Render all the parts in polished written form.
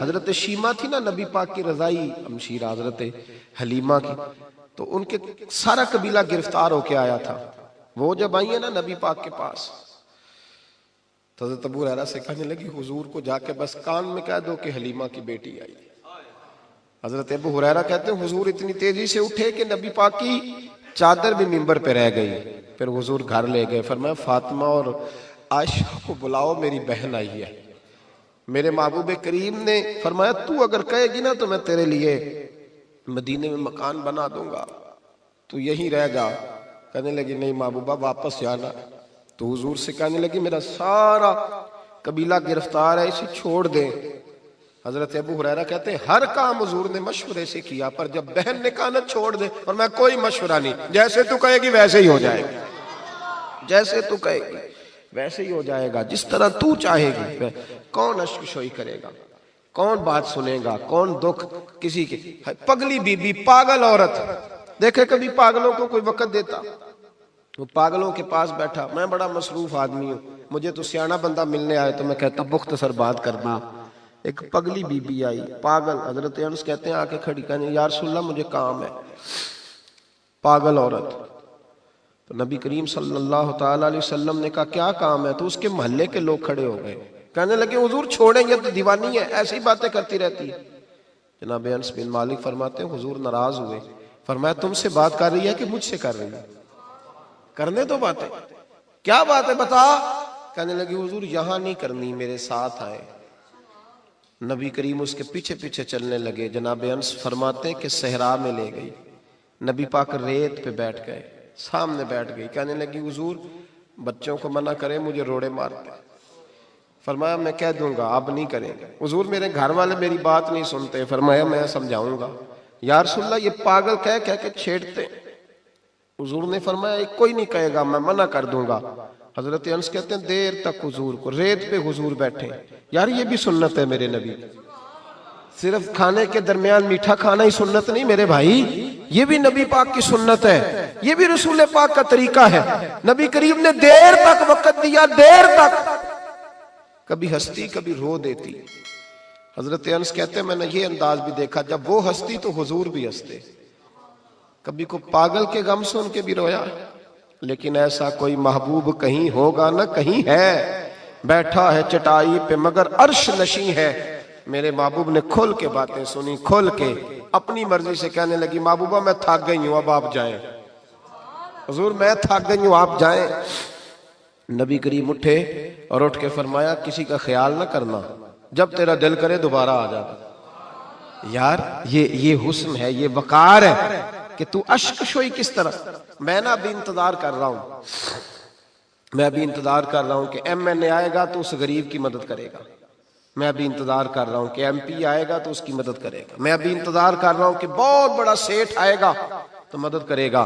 حضرت شیمہ تھی نا نبی پاک کی رضائی ہمشیرہ حضرت حلیمہ کی، تو ان کے سارا قبیلہ گرفتار ہو کے آیا تھا. وہ جب آئی ہیں نا نبی پاک کے پاس تو حضرت ابو ہریرہ سے کہنے لگی حضور کو جا کے بس کان میں کہہ دو کہ حلیمہ کی بیٹی آئی. حضرت ابو ہریرہ کہتے ہیں حضور اتنی تیزی سے اٹھے کہ نبی پاک کی چادر بھی منبر پہ رہ گئی. پھر حضور گھر لے گئے، فرمایا فاطمہ اور عائشہ کو بلاؤ، میری بہن آئی ہے. میرے محبوب کریم نے فرمایا تو اگر کہے گی نا تو میں تیرے لیے مدینے میں مکان بنا دوں گا، تو یہیں رہ جا. کہنے لگی نہیں محبوبہ واپس جانا. تو حضور سے کہنے لگی میرا سارا قبیلہ گرفتار ہے، اسے چھوڑ دیں. حضرت ابو ہریرہ کہتے ہیں ہر کام حضور نے مشورے سے کیا، پر جب بہن نے کہا نا چھوڑ دے، اور میں کوئی مشورہ نہیں، جیسے تو کہے گی ویسے ہی ہو جائے گا، جیسے تو کہے گی ویسے ہی ہو جائے گا، جس طرح تو چاہے گی. کون اشک شوئی کرے گا، کون بات سنے گا، کون دکھ کسی کے. پگلی بی بی پاگل عورت، دیکھے کبھی پاگلوں کو کوئی وقت دیتا؟ وہ پاگلوں کے پاس بیٹھا، میں بڑا مصروف آدمی ہوں، مجھے تو سیاںا بندہ ملنے آئے تو میں کہتا مختصر بات کرنا. ایک پگلی بی بی آئی پاگل، حضرت انس کہتے ہیں آ کے کھڑی، کہنے یا رسول اللہ مجھے کام ہے. پاگل عورت. تو نبی کریم صلی اللہ تعالیٰ علیہ وسلم نے کہا کیا کام ہے؟ تو اس کے محلے کے لوگ کھڑے ہو گئے، کہنے لگے حضور چھوڑیں گے تو دیوانی ہے، ایسی باتیں کرتی رہتی ہے. جناب انس بن مالک فرماتے ہیں حضور ناراض ہوئے، فرمایا تم سے بات کر رہی ہے کہ مجھ سے کر رہی ہے؟ کرنے دو باتیں. کیا بات ہے بتا؟ کہنے لگی حضور یہاں نہیں کرنی، میرے ساتھ آئے. نبی کریم اس کے پیچھے پیچھے چلنے لگے. جناب انس فرماتے ہیں کہ صحرا میں لے گئی، نبی پاک ریت پہ بیٹھ گئے، سامنے بیٹھ گئی. کہنے لگی حضور بچوں کو منع کریں، مجھے روڑے مارتے. فرمایا میں کہہ دوں گا، اب نہیں کریں گے. حضور میرے گھر والے میری بات نہیں سنتے. فرمایا میں سمجھاؤں گا. یا رسول اللہ یہ پاگل کہہ کے چھیڑتے. حضور نے فرمایا کوئی نہیں کہے گا، میں منع کر دوں گا. حضرت انس کہتے ہیں دیر تک حضور کو ریت پہ حضور بیٹھے. یار یہ بھی سنت ہے میرے نبی، صرف کھانے کے درمیان میٹھا کھانا ہی سنت نہیں میرے بھائی، یہ بھی نبی پاک کی سنت ہے، یہ بھی رسول پاک کا طریقہ ہے. نبی کریم نے دیر تک وقت دیا، دیر تک. کبھی ہستی کبھی رو دیتی. حضرت انس کہتے ہیں میں نے یہ انداز بھی دیکھا، جب وہ ہستی تو حضور بھی ہستے. کبھی کو پاگل کے غم سن کے بھی رویا. لیکن ایسا کوئی محبوب کہیں ہوگا نہ کہیں ہے، بیٹھا ہے چٹائی پہ مگر عرش نشیں ہے. میرے محبوب نے کھل کے باتیں سنی، کھل کے اپنی مرضی سے. کہنے لگی محبوبہ میں تھک گئی ہوں، اب آپ جائیں. حضور میں تھک گئی ہوں، آپ جائیں. نبی کریم اٹھے اور اٹھ کے فرمایا کسی کا خیال نہ کرنا، جب تیرا دل کرے دوبارہ آ جا. یار یہ حسن ہے، یہ وقار ہے کہ تو اشک شوئی کس طرح. میں نا ابھی انتظار کر رہا ہوں، میں ابھی انتظار کر رہا ہوں کہ ایم این اے آئے گا تو اس غریب کی مدد کرے گا. میں ابھی انتظار کر رہا ہوں کہ ایم پی آئے گا تو اس کی مدد کرے گا. میں ابھی انتظار کر رہا ہوں کہ بہت بڑا سیٹھ آئے گا تو مدد کرے گا.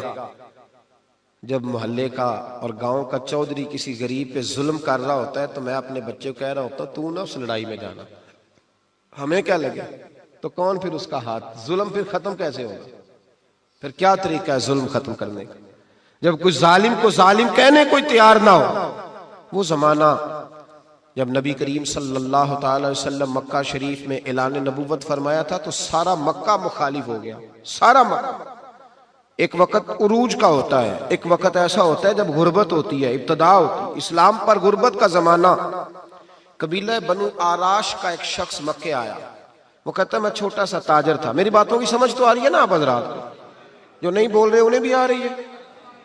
جب محلے کا اور گاؤں کا چودھری کسی غریب پہ ظلم کر رہا ہوتا ہے تو میں اپنے بچے کو کہہ رہا ہوتا تو نہ اس لڑائی میں جانا، ہمیں کیا لگے. تو کون پھر اس کا ہاتھ، ظلم پھر ختم کیسے ہوگا؟ پھر کیا طریقہ ہے ظلم ختم کرنے کا؟ جب کوئی ظالم کو ظالم کہنے کوئی تیار نہ ہو. وہ زمانہ جب نبی کریم صلی اللہ تعالی وسلم مکہ شریف میں اعلان نبوت فرمایا تھا تو سارا مکہ مخالف ہو گیا، سارا مکہ. ایک وقت عروج کا ہوتا ہے، ایک وقت ایسا ہوتا ہے جب غربت ہوتی ہے، ابتدا ہوتی ہے اسلام پر غربت کا زمانہ. قبیلہ بنو آراش کا ایک شخص مکے آیا، وہ کہتا ہے میں چھوٹا سا تاجر تھا. میری باتوں کی سمجھ تو آ رہی ہے نا آپ حضرات؟ جو نہیں بول رہے انہیں بھی آ رہی ہے.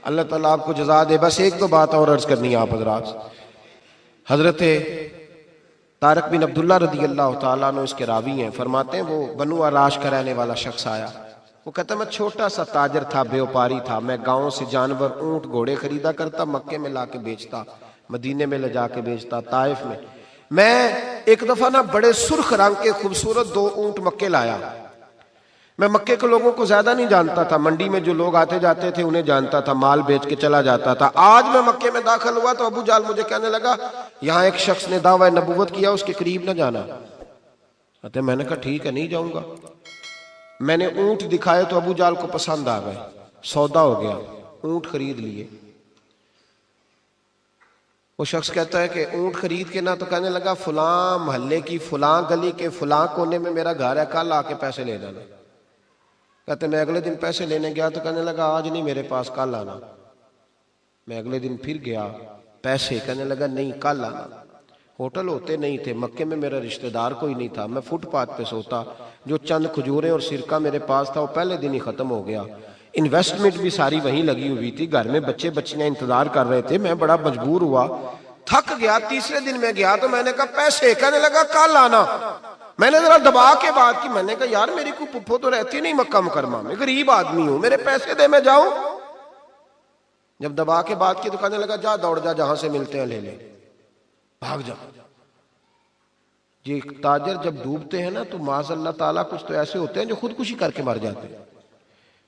اللہ تعالیٰ آپ کو جزا دے. بس ایک دو بات اور عرض کرنی ہے آپ حضرات. حضرت طارق بن عبداللہ رضی اللہ تعالیٰ عنہ اس کے راوی ہیں، فرماتے ہیں وہ بنو آراش کا رہنے والا شخص آیا. وہ کہتا ہے میں چھوٹا سا تاجر تھا، بیوپاری تھا. میں گاؤں سے جانور اونٹ گھوڑے خریدا کرتا، مکے میں لا کے بیچتا، مدینے میں لے جا کے بیچتا، طائف میں. میں ایک دفعہ نا بڑے سرخ رنگ کے خوبصورت 2 اونٹ مکے لایا. میں مکے کے لوگوں کو زیادہ نہیں جانتا تھا، منڈی میں جو لوگ آتے جاتے تھے انہیں جانتا تھا، مال بیچ کے چلا جاتا تھا. آج میں مکے میں داخل ہوا تو ابو جال مجھے کہنے لگا یہاں ایک شخص نے دعویٰ نبوت کیا، اس کے قریب نہ جانا. میں نے کہا ٹھیک ہے نہیں جاؤں گا. میں نے اونٹ دکھائے تو ابو جال کو پسند آ گئے، سودا ہو گیا، اونٹ خرید لیے. وہ شخص کہتا ہے کہ اونٹ خرید کے نا، تو کہنے لگا فلاں محلے کی فلاں گلی کے فلاں کونے میں میرا گھر ہے، کل آ کے پیسے لے جانا۔ کہتے میں اگلے دن پیسے لینے گیا تو کہنے لگا آج نہیں میرے پاس، کل آنا۔ میں اگلے دن پھر گیا پیسے، کہنے لگا نہیں کل آنا۔ ہوٹل ہوتے نہیں تھے، مکے میں میرا رشتہ دار کوئی نہیں تھا، میں فٹ پاتھ پہ سوتا، جو چند کھجوریں اور سرکہ میرے پاس تھا وہ پہلے دن ہی ختم ہو گیا۔ انویسٹمنٹ بھی ساری وہیں لگی ہوئی تھی، گھر میں بچے بچیاں انتظار کر رہے تھے، میں بڑا مجبور ہوا، تھک گیا۔ تیسرے دن میں گیا تو میں نے کہا پیسے، کہنے لگا کل آنا۔ میں نے ذرا دبا کے بات کی، میں نے کہا یار میری کوئی پھپھو تو رہتی نہیں مکہ مکرمہ میں، غریب آدمی ہوں، میرے پیسے دے میں جاؤں۔ جب دبا کے بات کی تو کہنے لگا جا دوڑ جا، جہاں سے ملتے ہیں لے لے، بھاگ جا۔ یہ تاجر جب ڈوبتے ہیں نا تو معاذ اللہ تعالیٰ کچھ تو ایسے ہوتے ہیں جو خودکشی کر کے مر جاتے ہیں،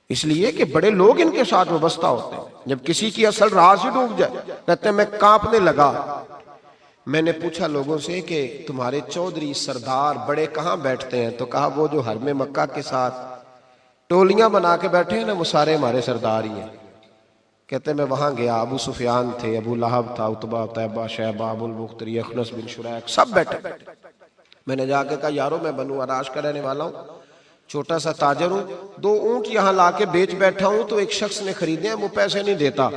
اس لیے کہ بڑے لوگ ان کے ساتھ وابستہ ہوتے ہیں۔ جب کسی کی اصل راہ سے ڈوب جائے کہتے ہیں میں کانپنے لگا۔ میں نے پوچھا لوگوں سے کہ تمہارے چودھری سردار بڑے کہاں بیٹھتے ہیں؟ تو کہا وہ جو حرم مکہ کے ساتھ ٹولیاں بنا کے بیٹھے ہیں نا، وہ سارے ہمارے سردار ہی ہیں۔ کہتے میں وہاں گیا، ابو سفیان تھے، ابو لہب تھا، عتبہ، طیبہ، شیبہ، ابو البختری، اخنس بن شریک، سب بیٹھے۔ میں نے جا کے کہا یارو میں بنو عراش کا رہنے والا ہوں، چھوٹا سا تاجر ہوں، 2 اونٹ یہاں لا کے بیچ بیٹھا ہوں تو ایک شخص نے خریدے ہیں، وہ پیسے نہیں دیتا۔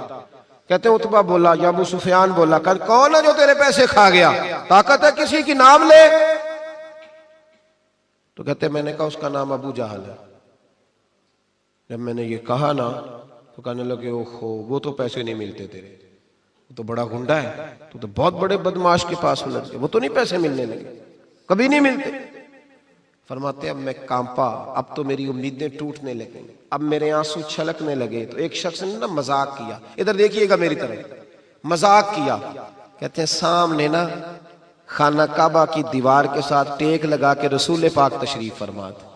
کہتے ہیں عتبہ بولا یا ابو سفیان بولا، کون ہے جو تیرے پیسے کھا گیا؟ طاقت ہے کسی کی نام لے؟ تو کہتے ہیں میں نے کہا اس کا نام ابو جہل ہے۔ جب میں نے یہ کہا نا تو کہنے لگے اوہو وہ تو پیسے نہیں ملتے تیرے، وہ تو بڑا گنڈا ہے، تو بہت بڑے بدماش کے پاس لگ گئے، وہ تو نہیں پیسے ملنے لگے، کبھی نہیں ملتے۔ فرماتے اب میں کانپا، اب تو میری امیدیں ٹوٹنے لگیں، اب میرے آنسو چھلکنے لگے۔ تو ایک شخص نے نا مذاق کیا، ادھر دیکھیے گا میری طرف، مذاق کیا۔ کہتے ہیں سامنے نا خانہ کعبہ کی دیوار کے ساتھ ٹیک لگا کے رسول پاک تشریف فرما تھے،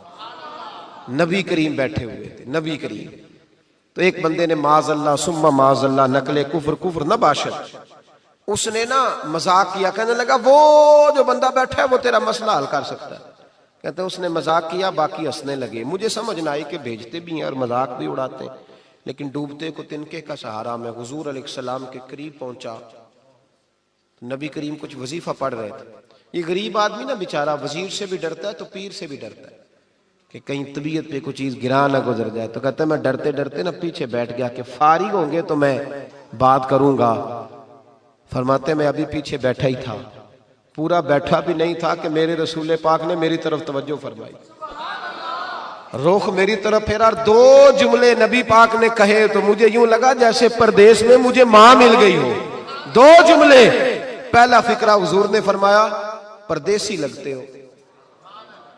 نبی کریم بیٹھے ہوئے تھے، نبی کریم۔ تو ایک بندے نے معاذ اللہ ثم معاذ اللہ نقل کفر نہ باشد، اس نے نا مذاق کیا، کہنے لگا وہ جو بندہ بیٹھا ہے وہ تیرا مسئلہ حل کر سکتا ہے۔ کہتے ہیں اس نے مذاق کیا، باقی ہنسنے لگے۔ مجھے سمجھ نہ آئی کہ بھیجتے بھی ہیں اور مذاق بھی اڑاتے ہیں، لیکن ڈوبتے کو تنکے کا سہارا میں حضور علیہ السلام کے قریب پہنچا۔ نبی کریم کچھ وظیفہ پڑھ رہے تھے۔ یہ غریب آدمی نا بیچارہ وزیر سے بھی ڈرتا ہے تو پیر سے بھی ڈرتا ہے کہ کہیں طبیعت پہ کوئی چیز گرا نہ گزر جائے۔ تو کہتے ہیں میں ڈرتے ڈرتے نا پیچھے بیٹھ گیا کہ فارغ ہوں گے تو میں بات کروں گا۔ فرماتے میں ابھی پیچھے بیٹھا ہی تھا، پورا بیٹھا بھی نہیں تھا کہ میرے رسول پاک نے میری طرف توجہ فرمائی، رخ میری طرف پھیرا، 2 جملے نبی پاک نے کہے تو مجھے یوں لگا جیسے پردیس میں مجھے ماں مل گئی ہو۔ 2 جملے، پہلا فقرہ حضور نے فرمایا پردیسی لگتے ہو،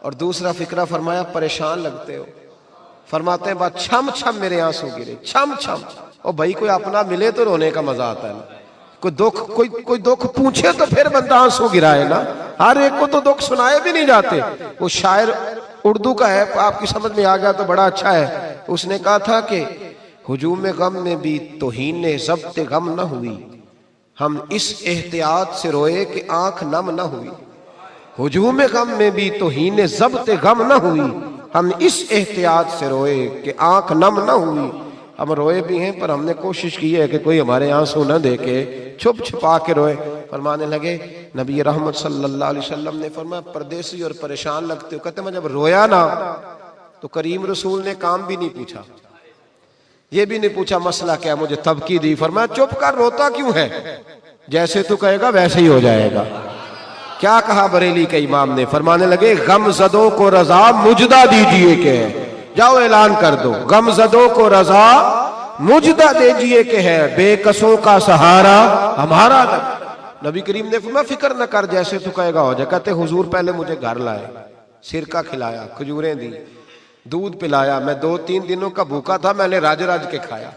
اور دوسرا فقرہ فرمایا پریشان لگتے ہو۔ فرماتے ہیں بات چھم چھم میرے آنسو گرے، چھم چھم۔ اور بھائی کوئی اپنا ملے تو رونے کا مزہ آتا ہے نا، کوئی دکھ پوچھے تو پھر بندہ آنسو گرائے نا، ہر ایک کو تو دکھ سنائے بھی نہیں جاتے۔ وہ شاعر اردو کا ہے، آپ کی سمجھ میں آ گیا تو بڑا اچھا ہے۔ اس نے کہا تھا کہ ہجوم غم میں بھی توہین ضبط غم نہ ہوئی، ہم اس احتیاط سے روئے کہ آنکھ نم نہ ہوئی۔ ہجوم غم میں بھی توہین ضبط غم نہ ہوئی، ہم اس احتیاط سے روئے کہ آنکھ نم نہ ہوئی۔ ہم روئے بھی ہیں پر ہم نے کوشش کی ہے کہ کوئی ہمارے آنسو نہ دیکھے، چھپ چھپا کے روئے۔ فرمانے لگے نبی رحمت صلی اللہ علیہ وسلم نے فرمایا پردیسی اور پریشان لگتے ہو۔ کہتے میں جب رویا نا تو کریم رسول نے کام بھی نہیں پوچھا، یہ بھی نہیں پوچھا مسئلہ کیا، مجھے تبکی دی۔ فرمایا چپ کر، روتا کیوں ہے؟ جیسے تو کہے گا ویسے ہی ہو جائے گا۔ کیا کہا بریلی کے امام نے؟ فرمانے لگے غم زدوں کو رضا مجدہ دیجئے کہ جاؤ اعلان کر دو، غم زدوں کو رضا مجدہ دیجئے کہ ہے، بے کسوں کا سہارا ہمارا۔ نبی کریم نے فرمایا فکر نہ کر، جیسے تو کہے گا ہو جائے۔ کہتے حضور پہلے مجھے گھر لائے، سرکہ کھلایا، کھجوریں دی، دودھ پلایا، میں 2-3 دنوں کا بھوکا تھا، میں نے راج کے کھایا۔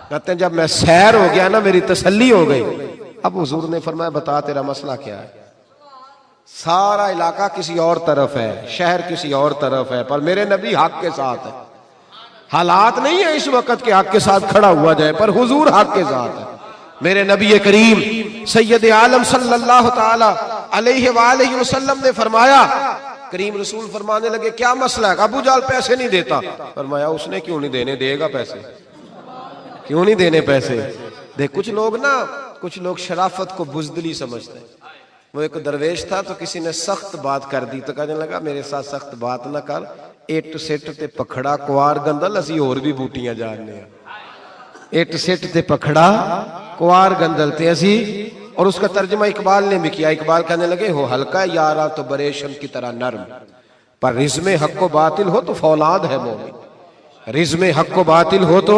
کہتے ہیں جب میں سیر ہو گیا نا میری تسلی ہو گئی۔ اب حضور نے فرمایا بتا تیرا مسئلہ کیا ہے؟ سارا علاقہ کسی اور طرف ہے، شہر کسی اور طرف ہے، پر میرے نبی حق کے ساتھ ہے۔ حالات نہیں ہے اس وقت کہ حق کے ساتھ کھڑا ہوا جائے، پر حضور حق کے ساتھ ہے۔ میرے نبی کریم سید عالم صلی اللہ تعالی علیہ وآلہ وسلم نے فرمایا، کریم رسول فرمانے لگے کیا مسئلہ ہے؟ ابو جہل پیسے نہیں دیتا۔ فرمایا اس نے کیوں نہیں دینے، دے گا پیسے، کیوں نہیں دینے پیسے؟ دیکھ کچھ لوگ نا کچھ لوگ شرافت کو بزدلی سمجھتے ہیں. وہ ایک درویش تھا تو کسی نے سخت بات کر دی تو کہنے لگا میرے ساتھ سخت بات نہ کر, اٹ سٹ تے پکھڑا کوار گندل اسی اور بھی بوٹیاں جاننے ہیں. اٹ سٹ تے پکھڑا کوار گندل تے اسی. اور اس کا ترجمہ اقبال نے بھی کیا. اقبال کہنے لگے ہو ہلکا یارا تو بریشم کی طرح نرم, پر رزم حق و باطل ہو تو فولاد ہے مومن. رزم حق و باطل ہو تو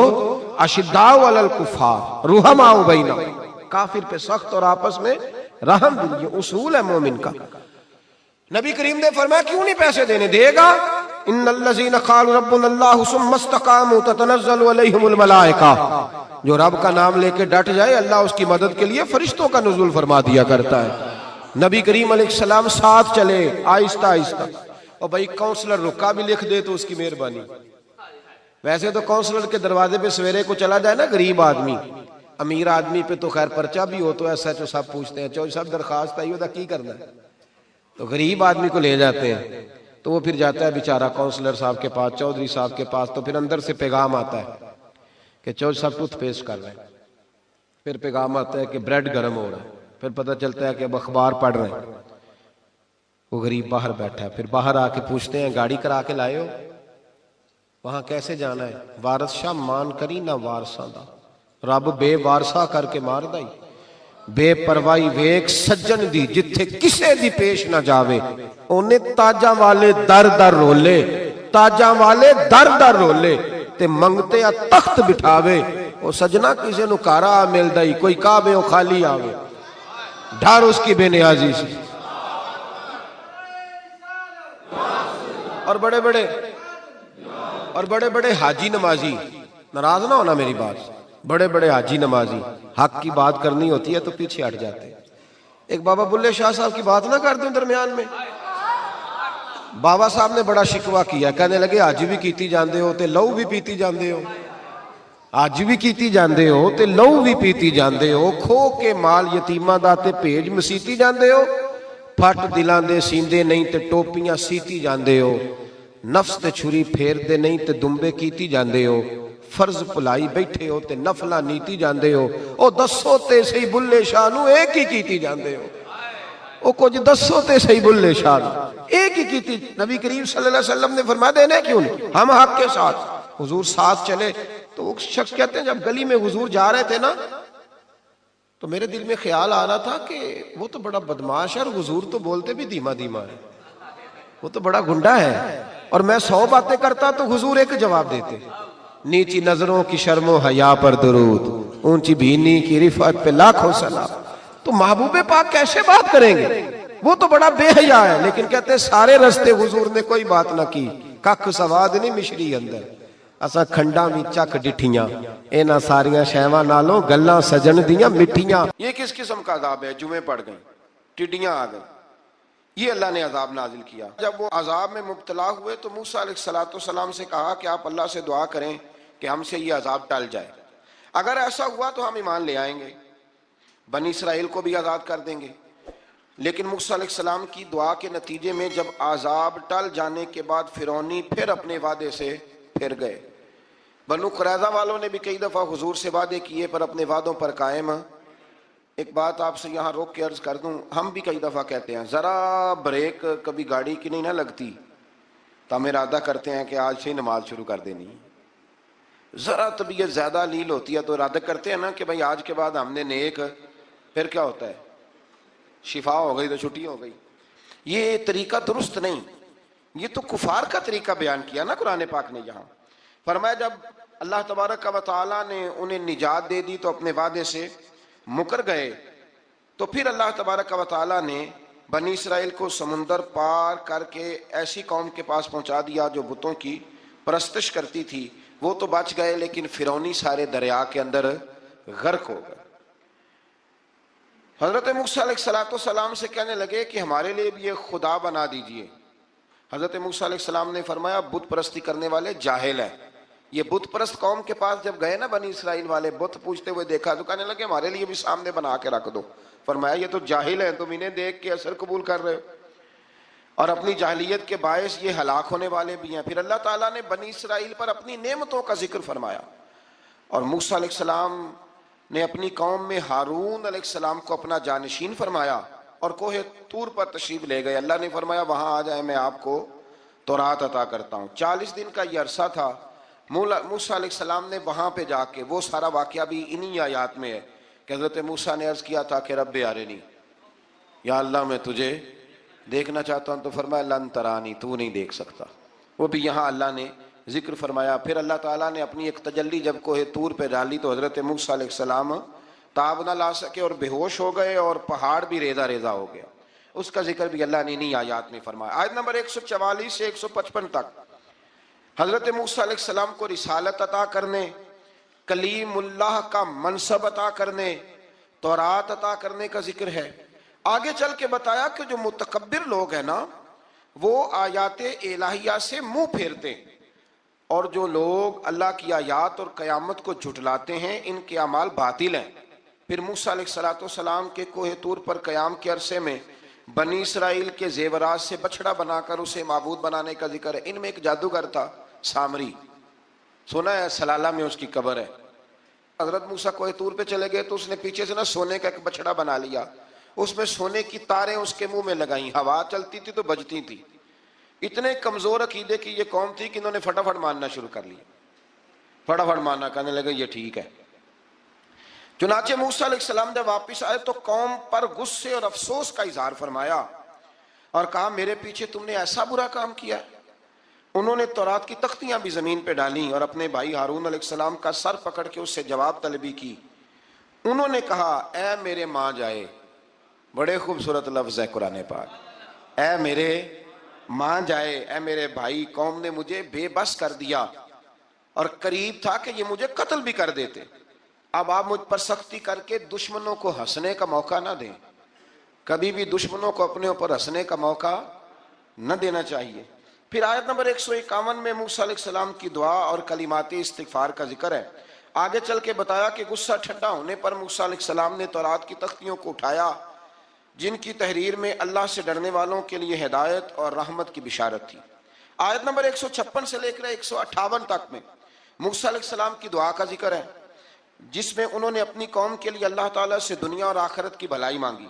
اشداء علی الکفار رحماء بینہم, کافر پہ سخت اور آپس میں رحم دل, یہ اصول ہے مومن کا. نبی کریم نے فرمایا کیوں نہیں پیسے دینے, دے گا. ان الذین قالوا ربنا اللہ ثم استقاموا تتنزل علیہم الملائکہ, جو رب کا نام لے کے ڈٹ جائے اللہ اس کی مدد کے لیے فرشتوں کا نزول فرما دیا کرتا ہے. نبی کریم علیہ السلام ساتھ چلے آہستہ آہستہ. اور بھائی کونسلر رکا بھی لکھ دے تو اس کی مہربانی. ویسے تو کونسلر کے دروازے پہ سویرے کو چلا جائے نا غریب آدمی, امیر آدمی پہ تو خیر پرچہ بھی ہو تو ایسا ایچ او صاحب پوچھتے ہیں چوہدری صاحب درخواست آئی ہوتا کی کرنا ہے, تو غریب آدمی کو لے جاتے ہیں. تو وہ پھر جاتا ہے بیچارہ کونسلر صاحب کے پاس, چوہدری صاحب کے پاس. تو پھر اندر سے پیغام آتا ہے کہ چوہدری صاحب ٹوتھ پیسٹ کر رہے ہیں. پھر پیغام آتا ہے کہ بریڈ گرم ہو رہا ہے. پھر پتہ چلتا ہے کہ اب اخبار پڑھ رہے ہیں. وہ غریب باہر بیٹھا ہے. پھر باہر آ کے پوچھتے ہیں گاڑی کرا کے لائے ہو, وہاں کیسے جانا ہے؟ وارث شاہ مان کری نہ وارثاں دا, رب بے وارثا کر کے مار دائی. بے پروائی ویک سجن دی جتھے کسے دی پیش نہ جاوے, انہیں تاجاں والے در در رولے, تاجاں والے در در رولے تے منگتے آ تخت بٹھاوے. او سجنا کسے نو کارا مل دائی, کوئی کعبے او خالی آوے, ڈھار اس کی بے نیازی سے. اور بڑے بڑے حاجی نمازی, ناراض نہ ہونا میری بات, بڑے بڑے حاجی نمازی حق کی بات کرنی ہوتی ہے تو پیچھے ہٹ جاتے ہیں. ایک بابا بلے شاہ صاحب کی بات نہ کر دوں درمیان میں. بابا صاحب نے بڑا شکوہ کیا, کہنے لگے حج بھی کیتی جاندے ہو تے لہو بھی پیتی جاندے ہو, حج بھی کیتی جاندے ہو تے لہو بھی پیتی جاندے ہو, کھو کے مال یتیماں دا تے بھیج مسیتی جاندے ہو, پھٹ دلاں دے سیندے نہیں تے ٹوپیاں سیتی جاندے ہو, نفس تے چھری پھیر دے نہیں تے دمبے کیتی جاندے ہو, فرض پلائی بیٹھے ہو تے نفلہ نیتی جاندے ہو. او دسو تے صحیح بلے شاہ نو ایک ہی کیتی جاندے ہو, او کچھ دسو تے صحیح بلے شاہ نو ایک ہی کیتی. نبی کریم صلی اللہ علیہ وسلم نے فرمایا دینے کیوں نہیں, ہم حق کے ساتھ. حضور ساتھ چلے تو وہ شخص کہتے ہیں جب گلی میں حضور جا رہے تھے نا تو میرے دل میں خیال آ رہا تھا کہ وہ تو بڑا بدماش ہے اور حضور تو بولتے بھی دھیما دھیما ہے, وہ تو بڑا گنڈا ہے. اور میں 100 باتیں کرتا تو حضور ایک جواب دیتے, نیچی نظروں کی شرم و حیا پر درود, اونچی بینی کی رفعت پہ لاکھوں سلام. تو محبوب پاک کیسے بات کریں گے, وہ تو بڑا بے حیا ہے. لیکن کہتے سارے رستے حضور نے کوئی بات نہ کی, ککھ سواد نہیں مشری اندر, اساں کھنڈاں وی چک ڈٹھیاں, اینا ساریاں شیواں نالوں گلاں سجن دیاں مٹھیاں. یہ کس قسم کا عذاب ہے؟ جمعے پڑ گئیں, ٹڈیاں آ گئیں, یہ اللہ نے عذاب نازل کیا. جب وہ عذاب میں مبتلا ہوئے تو موسیٰ علیہ السلام سے کہا کہ آپ اللہ سے دعا کریں کہ ہم سے یہ عذاب ٹل جائے. اگر ایسا ہوا تو ہم ایمان لے آئیں گے, بنی اسرائیل کو بھی آزاد کر دیں گے. لیکن موسیٰ علیہ السلام کی دعا کے نتیجے میں جب عذاب ٹل جانے کے بعد فرعونی پھر اپنے وعدے سے پھر گئے. بنو قریظہ والوں نے بھی کئی دفعہ حضور سے وعدے کیے پر اپنے وعدوں پر قائم. ایک بات آپ سے یہاں روک کے عرض کر دوں, ہم بھی کئی دفعہ کہتے ہیں ذرا بریک کبھی گاڑی کی نہیں نہ لگتی تو ہم ارادہ کرتے ہیں کہ آج سے ہی نماز شروع کر دینی. ذرا طبیعت زیادہ لیل ہوتی ہے تو ارادہ کرتے ہیں نا کہ بھائی آج کے بعد ہم نے نیک, پھر کیا ہوتا ہے شفا ہو گئی تو چھٹی ہو گئی. یہ طریقہ درست نہیں, یہ تو کفار کا طریقہ بیان کیا نا قرآن پاک نے. یہاں فرمایا جب اللہ تبارک و تعالیٰ نے انہیں نجات دے دی تو اپنے وعدے سے مکر گئے, تو پھر اللہ تبارک و تعالیٰ نے بنی اسرائیل کو سمندر پار کر کے ایسی قوم کے پاس پہنچا دیا جو بتوں کی پرستش کرتی تھی. وہ تو بچ گئے لیکن فرعونی سارے دریا کے اندر غرق ہو گئے. حضرت موسیٰ علیہ السلام سے کہنے لگے کہ ہمارے لیے بھی یہ خدا بنا دیجئے. حضرت موسیٰ علیہ السلام نے فرمایا بت پرستی کرنے والے جاہل ہیں. یہ بت پرست قوم کے پاس جب گئے نا بنی اسرائیل والے, بت پوچھتے ہوئے دیکھا تو کہنے لگے ہمارے لیے بھی سامنے بنا کے رکھ دو. فرمایا یہ تو جاہل ہیں, تم انہیں دیکھ کے اثر قبول کر رہے ہو اور اپنی جاہلیت کے باعث یہ ہلاک ہونے والے بھی ہیں. پھر اللہ تعالیٰ نے بنی اسرائیل پر اپنی نعمتوں کا ذکر فرمایا اور موسیٰ علیہ السلام نے اپنی قوم میں ہارون علیہ السلام کو اپنا جانشین فرمایا اور کوہ طور پر تشریف لے گئے۔ اللہ نے فرمایا وہاں آ جائیں، میں آپ کو تورات عطا کرتا ہوں۔ 40 دن کا یہ عرصہ تھا۔ موسیٰ علیہ السلام نے وہاں پہ جا کے، وہ سارا واقعہ بھی انہی آیات میں ہے کہ حضرت موسیٰ نے عرض کیا تھا کہ رب ارنی، یا اللہ میں تجھے دیکھنا چاہتا ہوں، تو فرمایا لن ترانی، تو نہیں دیکھ سکتا۔ وہ بھی یہاں اللہ نے ذکر فرمایا۔ پھر اللہ تعالیٰ نے اپنی ایک تجلی جب کوہ طور پہ ڈالی تو حضرت موسیٰ علیہ السلام تاب نہ لا سکے اور بے ہوش ہو گئے، اور پہاڑ بھی ریزہ ریزہ ہو گیا۔ اس کا ذکر بھی اللہ نے انہی آیات میں فرمایا۔ آیت نمبر 144 سے 155 تک حضرت موسیٰ علیہ السلام کو رسالت عطا کرنے، کلیم اللہ کا منصب عطا کرنے، تورات عطا کرنے کا ذکر ہے۔ آگے چل کے بتایا کہ جو متکبر لوگ ہیں نا، وہ آیات الہیہ سے منہ پھیرتے ہیں، اور جو لوگ اللہ کی آیات اور قیامت کو جھٹلاتے ہیں ان کے اعمال باطل ہیں۔ پھر موسیٰ علیہ السلام کے کوہ طور پر قیام کے عرصے میں بنی اسرائیل کے زیورات سے بچڑا بنا کر اسے معبود بنانے کا ذکر ہے۔ ان میں ایک جادوگر تھا سامری، سنا ہے سلالہ میں اس کی قبر ہے۔ حضرت موسیٰ کوہ طور پہ چلے گئے تو اس نے پیچھے سے نا سونے کا ایک بچڑا بنا لیا، اس میں سونے کی تاریں اس کے منہ میں لگائیں، ہوا چلتی تھی تو بجتی تھی۔ اتنے کمزور عقیدے کی یہ قوم تھی کہ انہوں نے فٹافٹ ماننا شروع کر لیا، فٹافٹ ماننا، کہنے لگے یہ ٹھیک ہے۔ چنانچہ موسیٰ علیہ السلام جب واپس آئے تو قوم پر غصے اور افسوس کا اظہار فرمایا اور کہا میرے پیچھے تم نے ایسا برا کام کیا۔ انہوں نے تورات کی تختیاں بھی زمین پہ ڈالیں اور اپنے بھائی ہارون علیہ السلام کا سر پکڑ کے اس سے جواب طلبی کی۔ انہوں نے کہا اے میرے ماں جائے، بڑے خوبصورت لفظ ہے قرآن پاک، اے میرے ماں جائے، اے میرے بھائی، قوم نے مجھے بے بس کر دیا اور قریب تھا کہ یہ مجھے قتل بھی کر دیتے۔ اب آپ مجھ پر سختی کر کے دشمنوں کو ہنسنے کا موقع نہ دیں، کبھی بھی دشمنوں کو اپنے اوپر ہنسنے کا موقع نہ دینا چاہیے۔ پھر آیت نمبر 151 میں موسیٰ علیہ السلام کی دعا اور کلمات استغفار کا ذکر ہے۔ آگے چل کے بتایا کہ غصہ ٹھنڈا ہونے پر موسیٰ علیہ السلام نے تورات کی تختیوں کو اٹھایا جن کی تحریر میں اللہ سے ڈرنے والوں کے لیے ہدایت اور رحمت کی بشارت تھی۔ آیت نمبر 156 سے لے کر 158 تک میں موسیٰ علیہ السلام کی دعا کا ذکر ہے، جس میں انہوں نے اپنی قوم کے لیے اللہ تعالیٰ سے دنیا اور آخرت کی بھلائی مانگی۔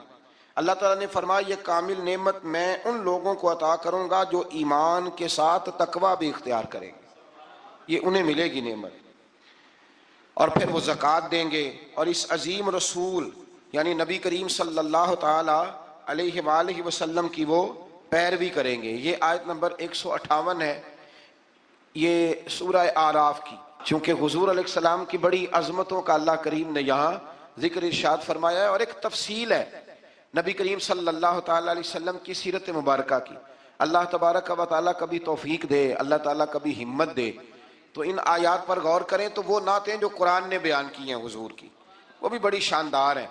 اللہ تعالیٰ نے فرمایا یہ کامل نعمت میں ان لوگوں کو عطا کروں گا جو ایمان کے ساتھ تقوی بھی اختیار کریں گے، یہ انہیں ملے گی نعمت، اور پھر وہ زکوٰۃ دیں گے اور اس عظیم رسول یعنی نبی کریم صلی اللہ تعالی علیہ وآلہ وسلم کی وہ پیروی کریں گے۔ یہ آیت نمبر 158 ہے، یہ سورہ اعراف کی۔ چونکہ حضور علیہ السلام کی بڑی عظمتوں کا اللہ کریم نے یہاں ذکر ارشاد فرمایا ہے، اور ایک تفصیل ہے نبی کریم صلی اللہ تعالی علیہ وسلم کی سیرت مبارکہ کی۔ اللہ تبارک و تعالیٰ کبھی توفیق دے، اللہ تعالیٰ کبھی ہمت دے تو ان آیات پر غور کریں تو وہ نعتیں جو قرآن نے بیان کی ہیں حضور کی، وہ بھی بڑی شاندار ہیں۔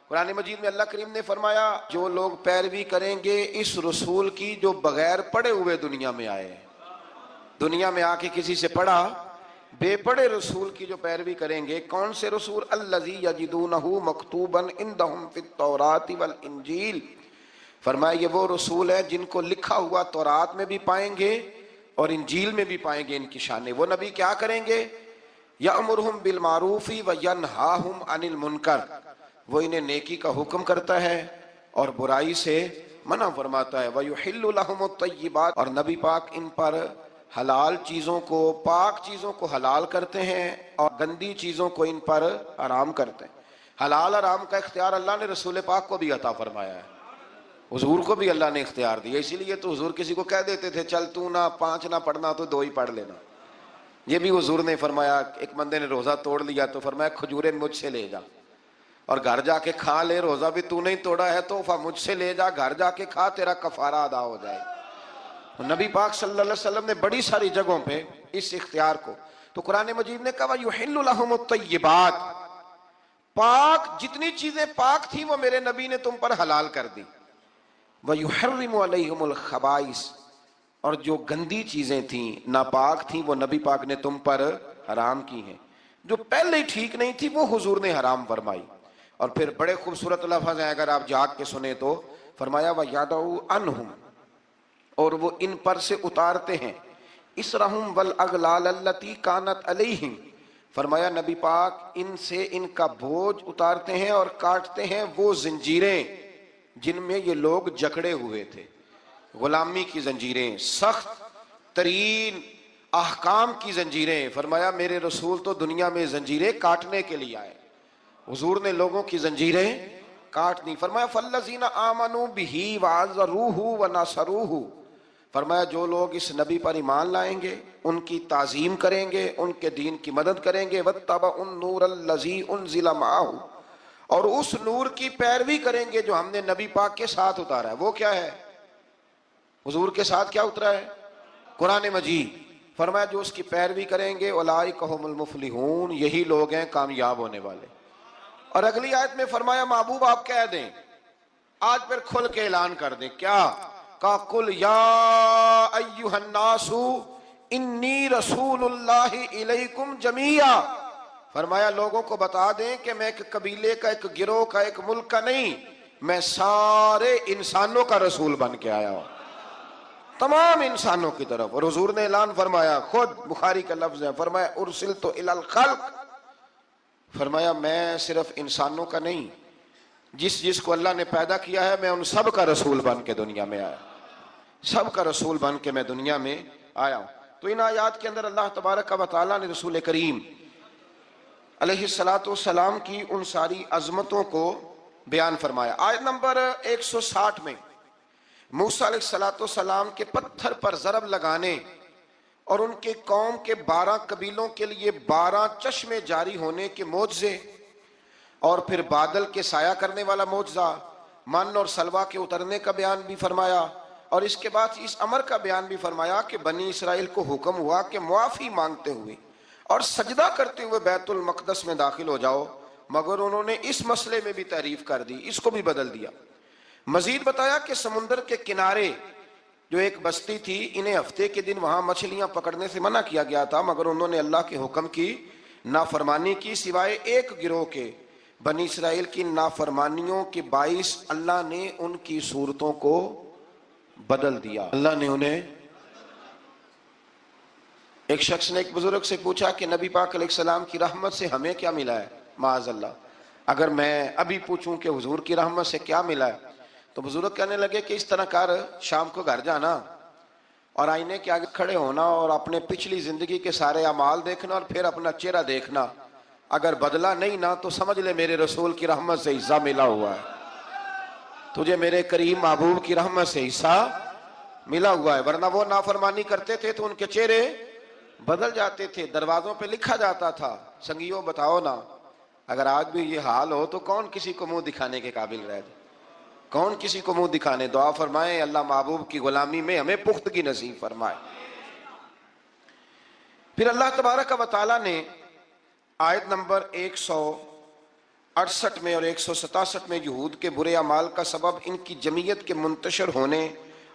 قرآن مجید میں اللہ کریم نے فرمایا جو لوگ پیروی کریں گے اس رسول کی جو بغیر پڑھے ہوئے دنیا میں آئے ہیں، دنیا میں آ کے کسی سے پڑھا بے پڑھے رسول کی جو پیروی کریں گے۔ کون سے رسول؟ الذی یجدونہ مکتوبا عندہم فی التوراۃ والانجیل، فرمایا یہ وہ رسول ہے جن کو لکھا ہوا تورات میں بھی پائیں گے اور انجیل میں بھی پائیں گے۔ ان کی شان وہ نبی کیا کریں گے؟ یأمرہم بالمعروف وینہاہم عن المنکر، وہ انہیں نیکی کا حکم کرتا ہے اور برائی سے منع فرماتا ہے۔ ویحل لہم الطیبات، اور نبی پاک ان پر حلال چیزوں کو، پاک چیزوں کو حلال کرتے ہیں اور گندی چیزوں کو ان پر حرام کرتے ہیں۔ حلال حرام کا اختیار اللہ نے رسول پاک کو بھی عطا فرمایا ہے، حضور کو بھی اللہ نے اختیار دیا۔ اسی لیے تو حضور کسی کو کہہ دیتے تھے چل تو نہ 5 نہ پڑھنا تو 2 ہی پڑھ لینا، یہ بھی حضور نے فرمایا۔ ایک بندے نے روزہ توڑ لیا تو فرمایا کھجوریں مجھ سے لے جا اور گھر جا کے کھا لے، روزہ بھی تو نہیں توڑا ہے تو مجھ سے لے جا، گھر جا کے کھا، تیرا کفارہ ادا ہو جائے۔ نبی پاک صلی اللہ علیہ وسلم نے بڑی ساری جگہوں پہ اس اختیار کو، تو قرآن مجید نے کہا وَيُحِلُّ لَهُمُ الطَّيِّبَاتِ، پاک جتنی چیزیں پاک تھیں وہ میرے نبی نے تم پر حلال کر دی۔ وَيُحَرِّمُ عَلَيْهِمُ الْخَبَائِثِ، اور جو گندی چیزیں تھیں ناپاک تھیں وہ نبی پاک نے تم پر حرام کی ہیں، جو پہلے ہی ٹھیک نہیں تھی وہ حضور نے حرام فرمائی۔ اور پھر بڑے خوبصورت لفظ ہیں اگر آپ جاگ کے سنیں تو، فرمایا وَيَدَعُ عَنْهُمْ، اور وہ ان پر سے اتارتے ہیں، اسرہم والاغلال التی کانت علیہم، فرمایا نبی پاک ان سے ان کا بوجھ اتارتے ہیں اور کاٹتے ہیں وہ زنجیریں جن میں یہ لوگ جکڑے ہوئے تھے، غلامی کی زنجیریں، سخت ترین احکام کی زنجیریں۔ فرمایا میرے رسول تو دنیا میں زنجیریں کاٹنے کے لیے آئے، حضور نے لوگوں کی زنجیریں کاٹ دی۔ فرمایا فالذین آمنوا بہ وعزروہ ونصروہ، فرمایا جو لوگ اس نبی پر ایمان لائیں گے، ان کی تعظیم کریں گے، ان کے دین کی مدد کریں گے، واتبعوا النور الذی انزل معہ، اور اس نور کی پیروی کریں گے جو ہم نے نبی پاک کے ساتھ اتارا ہے۔ وہ کیا ہے؟ حضور کے ساتھ کیا اترا ہے؟ قرآن مجید۔ فرمایا جو اس کی پیروی کریں گے اولئک هم المفلحون، یہی لوگ ہیں کامیاب ہونے والے۔ اور اگلی آیت میں فرمایا محبوب آپ کہہ دیں، آج پھر کھل کے اعلان کر دیں، کیا کہا؟ قل یا ایھا الناس انی رسول اللہ الیکم جمیعا، فرمایا لوگوں کو بتا دیں کہ میں ایک قبیلے کا، ایک گروہ کا، ایک ملک کا نہیں، میں سارے انسانوں کا رسول بن کے آیا ہوں، تمام انسانوں کی طرف۔ اور حضور نے اعلان فرمایا، خود بخاری کا لفظ ہے، فرمایا ارسلت الی الخلق، فرمایا میں صرف انسانوں کا نہیں، جس کو اللہ نے پیدا کیا ہے میں ان سب کا رسول بن کے دنیا میں آیا، سب کا رسول بن کے میں دنیا میں آیا ہوں۔ تو ان آیات کے اندر اللہ تبارک و تعالیٰ نے رسول کریم علیہ السلام کی ان ساری عظمتوں کو بیان فرمایا۔ آیت نمبر 160 میں موسیٰ علیہ السلام کے پتھر پر ضرب لگانے اور ان کے قوم کے 12 قبیلوں کے لیے 12 چشمے جاری ہونے کے معجزے، اور پھر بادل کے سایہ کرنے والا معجزہ، من اور سلوہ کے اترنے کا بیان بھی فرمایا، اور اس کے بعد اس امر کا بیان بھی فرمایا کہ بنی اسرائیل کو حکم ہوا کہ معافی مانگتے ہوئے اور سجدہ کرتے ہوئے بیت المقدس میں داخل ہو جاؤ، مگر انہوں نے اس مسئلے میں بھی تحریف کر دی، اس کو بھی بدل دیا۔ مزید بتایا کہ سمندر کے کنارے جو ایک بستی تھی، انہیں ہفتے کے دن وہاں مچھلیاں پکڑنے سے منع کیا گیا تھا، مگر انہوں نے اللہ کے حکم کی نافرمانی کی، سوائے ایک گروہ کے۔ بنی اسرائیل کی نافرمانیوں کے باعث اللہ نے ان کی صورتوں کو بدل دیا، اللہ نے انہیں۔ ایک شخص نے ایک بزرگ سے پوچھا کہ نبی پاک علیہ السلام کی رحمت سے ہمیں کیا ملا ہے؟ معاذ اللہ، اگر میں ابھی پوچھوں کہ حضور کی رحمت سے کیا ملا ہے، تو بزرگ کہنے لگے کہ اس طرح کر، شام کو گھر جانا اور آئینے کے آگے کھڑے ہونا اور اپنے پچھلی زندگی کے سارے اعمال دیکھنا اور پھر اپنا چہرہ دیکھنا، اگر بدلا نہیں نا تو سمجھ لے میرے رسول کی رحمت سے حصہ ملا ہوا ہے، تجھے میرے کریم محبوب کی رحمت سے حصہ ملا ہوا ہے۔ ورنہ وہ نافرمانی کرتے تھے تو ان کے چہرے بدل جاتے تھے، دروازوں پہ لکھا جاتا تھا۔ سنگیوں بتاؤ نا، اگر آج بھی یہ حال ہو تو کون کسی کو منہ دکھانے کے قابل رہ جائے؟ کون کسی کو منہ دکھانے؟ دعا فرمائیں اللہ محبوب کی غلامی میں ہمیں پختگی نصیب فرمائے۔ پھر اللہ تبارک و تعالیٰ نے آیت نمبر 168 میں اور 167 میں یہود کے برے اعمال کا سبب ان کی جمعیت کے منتشر ہونے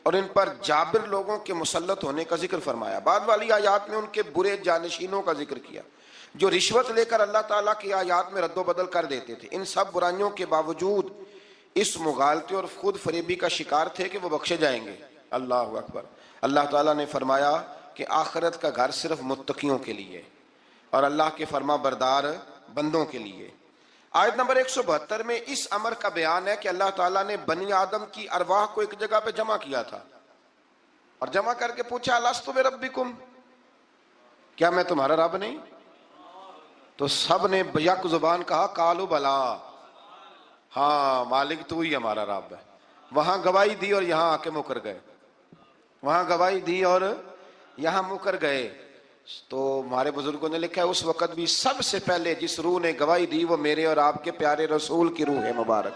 اور ان پر جابر لوگوں کے مسلط ہونے کا ذکر فرمایا۔ بعد والی آیات میں ان کے برے جانشینوں کا ذکر کیا جو رشوت لے کر اللہ تعالیٰ کی آیات میں رد و بدل کر دیتے تھے۔ ان سب برائیوں کے باوجود اس مغالطے اور خود فریبی کا شکار تھے کہ وہ بخشے جائیں گے۔ اللہ اکبر۔ اللہ تعالیٰ نے فرمایا کہ آخرت کا گھر صرف متقیوں کے لیے اور اللہ کے فرما بردار بندوں کے لیے۔ آیت نمبر 172 میں اس امر کا بیان ہے کہ اللہ تعالیٰ نے بنی آدم کی ارواح کو ایک جگہ پہ جمع کیا تھا اور جمع کر کے پوچھا الستو بربکم، کیا میں تمہارا رب نہیں؟ تو سب نے یک زبان کہا قالوا بلا، ہاں مالک تو ہی ہمارا رب ہے۔ وہاں گواہی دی اور یہاں آ کے مکر گئے، وہاں گواہی دی اور یہاں مکر گئے۔ تو ہمارے بزرگوں نے لکھا ہے اس وقت بھی سب سے پہلے جس روح نے گواہی دی وہ میرے اور آپ کے پیارے رسول کی روح ہے مبارک،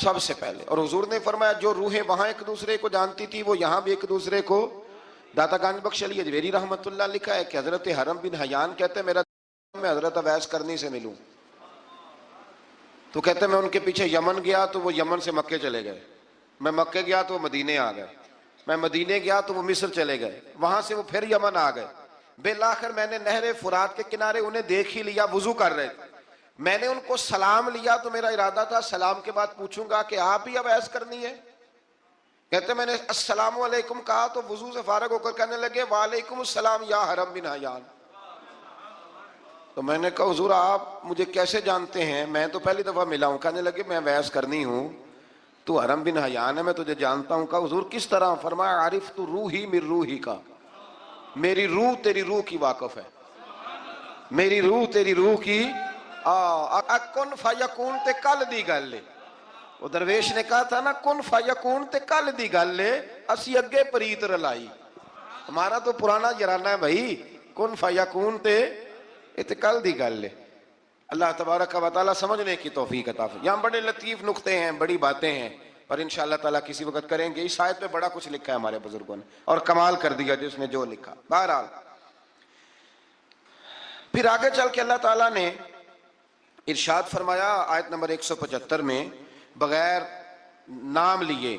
سب سے پہلے۔ اور حضور نے فرمایا جو روحیں وہاں ایک دوسرے کو جانتی تھی وہ یہاں بھی ایک دوسرے کو۔ داتا گنج بخش علی اجمیری رحمت اللہ لکھا ہے کہ حضرت حرم بن حیان کہتے ہیں میرا میں حضرت اویس کرنی سے ملوں، تو کہتے میں ان کے پیچھے یمن گیا تو وہ یمن سے مکے چلے گئے، میں مکے گیا تو وہ مدینے آ گئے، میں مدینے گیا تو وہ مصر چلے گئے، وہاں سے وہ پھر یمن آ گئے۔ بالآخر میں نے نہر فرات کے کنارے انہیں دیکھ ہی لیا، وضو کر رہے تھے، میں نے ان کو سلام لیا تو میرا ارادہ تھا سلام کے بعد پوچھوں گا کہ آپ ہی اویس کرنی ہے؟ کہتے میں نے السلام علیکم کہا تو وضو سے فارغ ہو کر کہنے لگے وعلیکم السلام یا حرم بن حیان۔ تو میں نے کہا حضور آپ مجھے کیسے جانتے ہیں؟ میں تو پہلی دفعہ ملا ہوں۔ کہنے لگے میں ویس کرنی ہوں، تو حرم بن حیان ہے، میں تجھے جانتا ہوں۔ کہا حضور کس طرح؟ فرمایا عارف تو روحی من روحی کا، میری روح تیری روح کی واقف ہے، میری روح تیری روح کی کن فیکون تے کل دی گل ہے۔ وہ درویش نے کہا تھا نا کن فیکون تے کل دی گل ہے، اسی اگے پریت رلائی۔ ہمارا تو پرانا جرانہ ہے بھائی، کن فیکون تے کل دی گل ہے۔ اللہ تبارک و تعالیٰ سمجھنے کی توفیق عطا فرمائے۔ یہاں بڑے لطیف نقطے ہیں، بڑی باتیں ہیں، پر انشاءاللہ تعالیٰ کسی وقت کریں گے۔ اس آیت پہ بڑا کچھ لکھا ہے ہمارے بزرگوں نے، اور کمال کر دیا جس نے جو لکھا۔ بہرحال پھر آگے چل کے اللہ تعالیٰ نے ارشاد فرمایا آیت نمبر 175 میں، بغیر نام لیے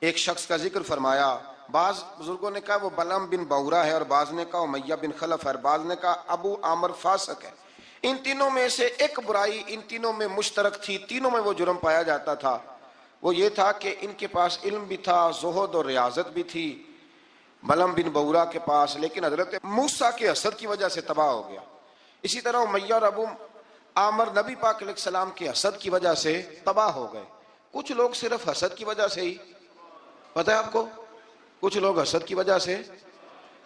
ایک شخص کا ذکر فرمایا۔ بعض بزرگوں نے کہا وہ بلم بن بورا ہے، اور بعض نے کہا امیہ بن خلف ہے، اور بعض نے کہا ابو عامر فاسق ہے۔ ان تینوں میں سے ایک برائی ان تینوں میں مشترک تھی، تینوں میں وہ جرم پایا جاتا تھا، وہ یہ تھا کہ ان کے پاس علم بھی تھا، زہد اور ریاضت بھی تھی بلم بن بورا کے پاس، لیکن حضرت موسیٰ کے حسد کی وجہ سے تباہ ہو گیا۔ اسی طرح امیہ اور ابو عامر نبی پاک علیہ السلام کے حسد کی وجہ سے تباہ ہو گئے۔ کچھ لوگ صرف حسد کی وجہ سے ہی، پتہ ہے آپ کو، کچھ لوگ حسد کی وجہ سے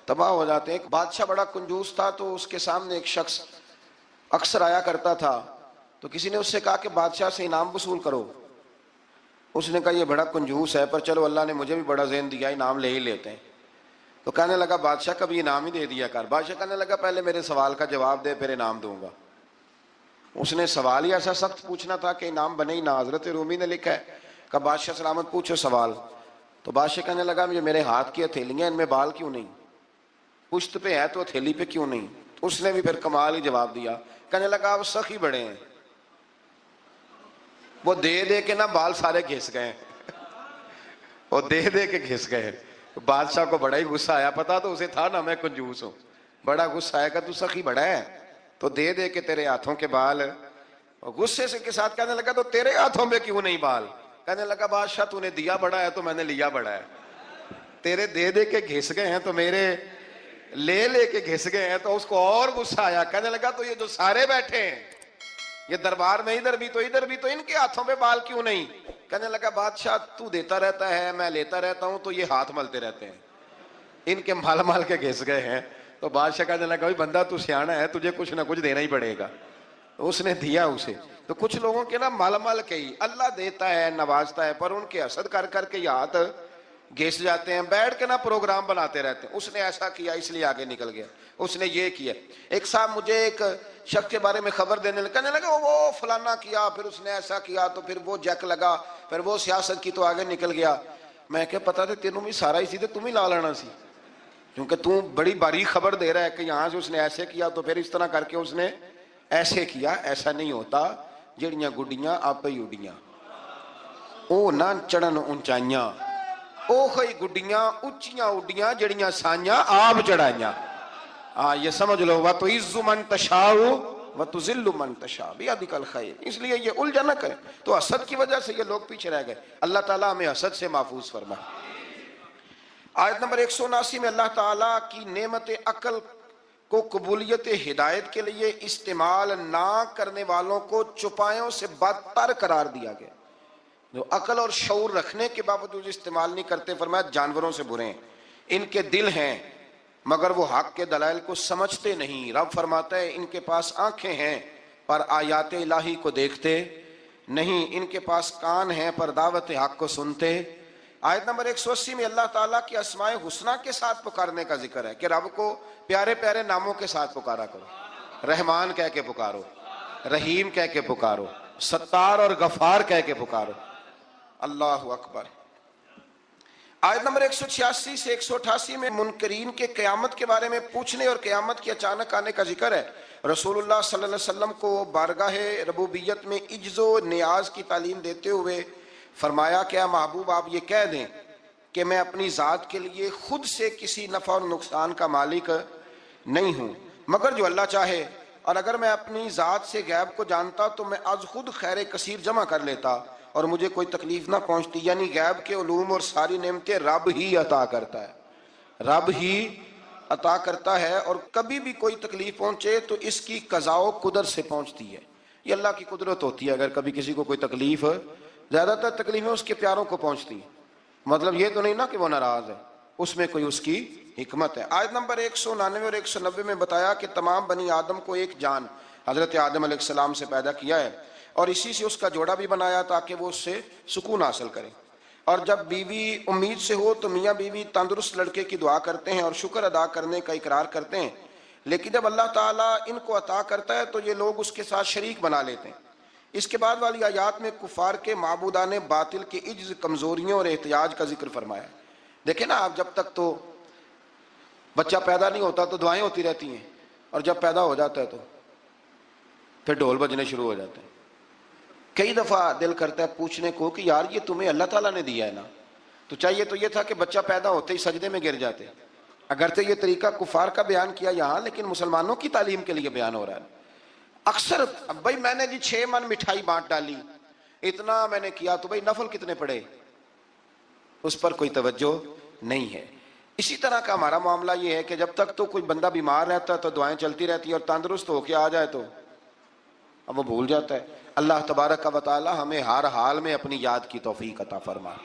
تباہ ہو جاتے ہیں۔ ایک بادشاہ بڑا کنجوس تھا، تو اس کے سامنے ایک شخص اکثر آیا کرتا تھا، تو کسی نے اس سے کہا کہ بادشاہ سے انعام وصول کرو۔ اس نے کہا یہ بڑا کنجوس ہے، پر چلو اللہ نے مجھے بھی بڑا ذہن دیا، انعام لے ہی لیتے ہیں۔ تو کہنے لگا بادشاہ کا بھی انعام ہی دے دیا کر۔ بادشاہ کہنے لگا پہلے میرے سوال کا جواب دے پھر انعام دوں گا۔ اس نے سوال ہی ایسا سخت پوچھنا تھا کہ انعام بنے ہی نہ۔ حضرت رومی نے لکھا ہے کہ بادشاہ سلامت پوچھو سوال۔ تو بادشاہ کہنے لگا مجھے میرے ہاتھ کی ہتھیلیاں، ان میں بال کیوں نہیں؟ پشت پہ ہے تو ہتھیلی پہ کیوں نہیں؟ اس نے بھی پھر کمال ہی جواب دیا، کہنے لگا آپ سخی بڑے ہیں، وہ دے دے کے نا بال سارے گھس گئے، وہ دے دے کے گھس گئے۔ بادشاہ کو بڑا ہی غصہ آیا، پتا تو اسے تھا نا میں کنجوس ہوں، بڑا غصہ آیا کہ تو سخی بڑا ہے تو دے دے کے تیرے ہاتھوں کے بال۔ غصے سے کے ساتھ کہنے لگا تو تیرے ہاتھوں میں کیوں نہیں بال؟ کہنے لگا بادشاہ تو نے دیا بڑا ہے تو میں نے لیا بڑا ہے، تیرے دے دے کے گھس گئے ہیں تو میرے لے لے کے گھس گئے ہیں۔ تو اس کو اور غصہ آیا، کہنے لگا تو یہ جو سارے بیٹھے ہیں یہ دربار میں ادھر بھی تو ان کے ہاتھوں پہ بال کیوں نہیں؟ کہنے لگا بادشاہ تو دیتا رہتا ہے میں لیتا رہتا ہوں تو یہ ہاتھ ملتے رہتے ہیں، ان کے مال مال کے گھس گئے ہیں۔ تو بادشاہ کہنے لگا بھائی بندہ تو سیانا ہے، تجھے کچھ نہ کچھ دینا ہی پڑے گا۔ اس نے دیا اسے۔ تو کچھ لوگوں کے نا مال مال کے ہی اللہ دیتا ہے نوازتا ہے، پر ان کے حسد کر کر کے یہ ہاتھ گھس جاتے ہیں، بیٹھ کے نا پروگرام بناتے رہتے ہیں، اس نے ایسا کیا اس لیے آگے نکل گیا، اس نے یہ کیا۔ ایک صاحب مجھے ایک شخص کے بارے میں خبر دینے لگا، کہنے لگا وہ فلانا کیا، پھر اس نے ایسا کیا، تو پھر وہ جیک لگا، پھر وہ سیاست کی تو آگے نکل گیا۔ میں کہ پتا تھا تینوں بھی سارا اسی تھے، تم ہی لا لینا سی، کیونکہ تم بڑی باریک خبر دے رہا ہے کہ یہاں سے اس نے ایسے کیا تو پھر اس طرح کر کے اس نے ایسے کیا۔ ایسا نہیں ہوتا، جڑیاں گڈیاں آپ ہی اڈیاں، او نہ چڑھن اونچائیاں، او خی گڈیاں اچیاں اڈیاں جڑیاں سائیاں آپ چڑھائیاں۔ یہ سمجھ لو وَتُعِزُّ مَن تَشَاءُ وَتُذِلُّ مَن تَشَاءُ بِيَدِكَ الْخَيْرُ۔ اس لیے یہ الجھن نہ کریں۔ تو حسد کی وجہ سے یہ لوگ پیچھے رہ گئے، اللہ تعالیٰ ہمیں حسد سے محفوظ فرمائے۔ آیت نمبر 179 میں اللہ تعالیٰ کی نعمت عقل کو قبولیت ہدایت کے لیے استعمال نہ کرنے والوں کو چپایوں سے بدتر قرار دیا گیا۔ جو عقل اور شعور رکھنے کے باوجود استعمال نہیں کرتے، فرمایا جانوروں سے برے ہیں، ان کے دل ہیں مگر وہ حق کے دلائل کو سمجھتے نہیں۔ رب فرماتا ہے ان کے پاس آنکھیں ہیں پر آیات الہی کو دیکھتے نہیں، ان کے پاس کان ہیں پر دعوت حق کو سنتے۔ آیت نمبر 180 میں اللہ تعالیٰ کی اسماء حسنہ کے ساتھ پکارنے کا ذکر ہے کہ رب کو پیارے پیارے ناموں کے ساتھ پکارا کرو، رحمان کہہ کے پکارو، رحیم کہہ کے پکارو، ستار اور غفار کہہ کے پکارو۔ اللہ اکبر۔ آیت نمبر 186 سے 188 میں منکرین کے قیامت کے بارے میں پوچھنے اور قیامت کے اچانک آنے کا ذکر ہے۔ رسول اللہ صلی اللہ علیہ وسلم کو بارگاہ ربوبیت میں عجز و نیاز کی تعلیم دیتے ہوئے فرمایا کہ اے محبوب آپ یہ کہہ دیں کہ میں اپنی ذات کے لیے خود سے کسی نفع اور نقصان کا مالک نہیں ہوں مگر جو اللہ چاہے، اور اگر میں اپنی ذات سے غیب کو جانتا تو میں از خود خیر کثیر جمع کر لیتا اور مجھے کوئی تکلیف نہ پہنچتی۔ یعنی غیب کے علوم اور ساری نعمتیں رب ہی عطا کرتا ہے، رب ہی عطا کرتا ہے، اور کبھی بھی کوئی تکلیف پہنچے تو اس کی قضاء و قدر سے پہنچتی ہے. یہ اللہ کی قدرت ہوتی ہے. اگر کبھی کسی کو کوئی تکلیف، زیادہ تر تکلیفیں اس کے پیاروں کو پہنچتی ہیں. مطلب یہ تو نہیں نا کہ وہ ناراض ہے، اس میں کوئی اس کی حکمت ہے. آیت نمبر 199 اور 190 میں بتایا کہ تمام بنی آدم کو ایک جان حضرت آدم علیہ السلام سے پیدا کیا ہے، اور اسی سے اس کا جوڑا بھی بنایا تاکہ وہ اس سے سکون حاصل کرے. اور جب بیوی امید سے ہو تو میاں بیوی تندرست لڑکے کی دعا کرتے ہیں اور شکر ادا کرنے کا اقرار کرتے ہیں، لیکن جب اللہ تعالیٰ ان کو عطا کرتا ہے تو یہ لوگ اس کے ساتھ شریک بنا لیتے ہیں. اس کے بعد والی آیات میں کفار کے معبودان باطل کے عجز، کمزوریوں اور احتیاج کا ذکر فرمایا. دیکھیں نا آپ، جب تک تو بچہ پیدا نہیں ہوتا تو دعائیں ہوتی رہتی ہیں، اور جب پیدا ہو جاتا ہے تو پھر ڈھول بجنے شروع ہو جاتے ہیں. کئی دفعہ دل کرتا ہے پوچھنے کو کہ یار یہ تمہیں اللہ تعالیٰ نے دیا ہے نا، تو چاہیے تو یہ تھا کہ بچہ پیدا ہوتے ہی سجدے میں گر جاتے. اگرچہ یہ طریقہ کفار کا بیان کیا یہاں، لیکن مسلمانوں کی تعلیم کے لیے بیان ہو رہا ہے. اکثر بھائی میں نے جی 6 من مٹھائی بانٹ ڈالی، اتنا میں نے کیا، تو بھائی نفل کتنے پڑے، اس پر کوئی توجہ نہیں ہے. اسی طرح کا ہمارا معاملہ یہ ہے کہ جب تک تو کوئی بندہ بیمار رہتا ہے تو دعائیں چلتی رہتی ہیں، اور تندرست ہو کے آ جائے تو اب وہ بھول جاتا ہے. اللہ تبارک و تعالی ہمیں ہر حال میں اپنی یاد کی توفیق عطا فرمائے.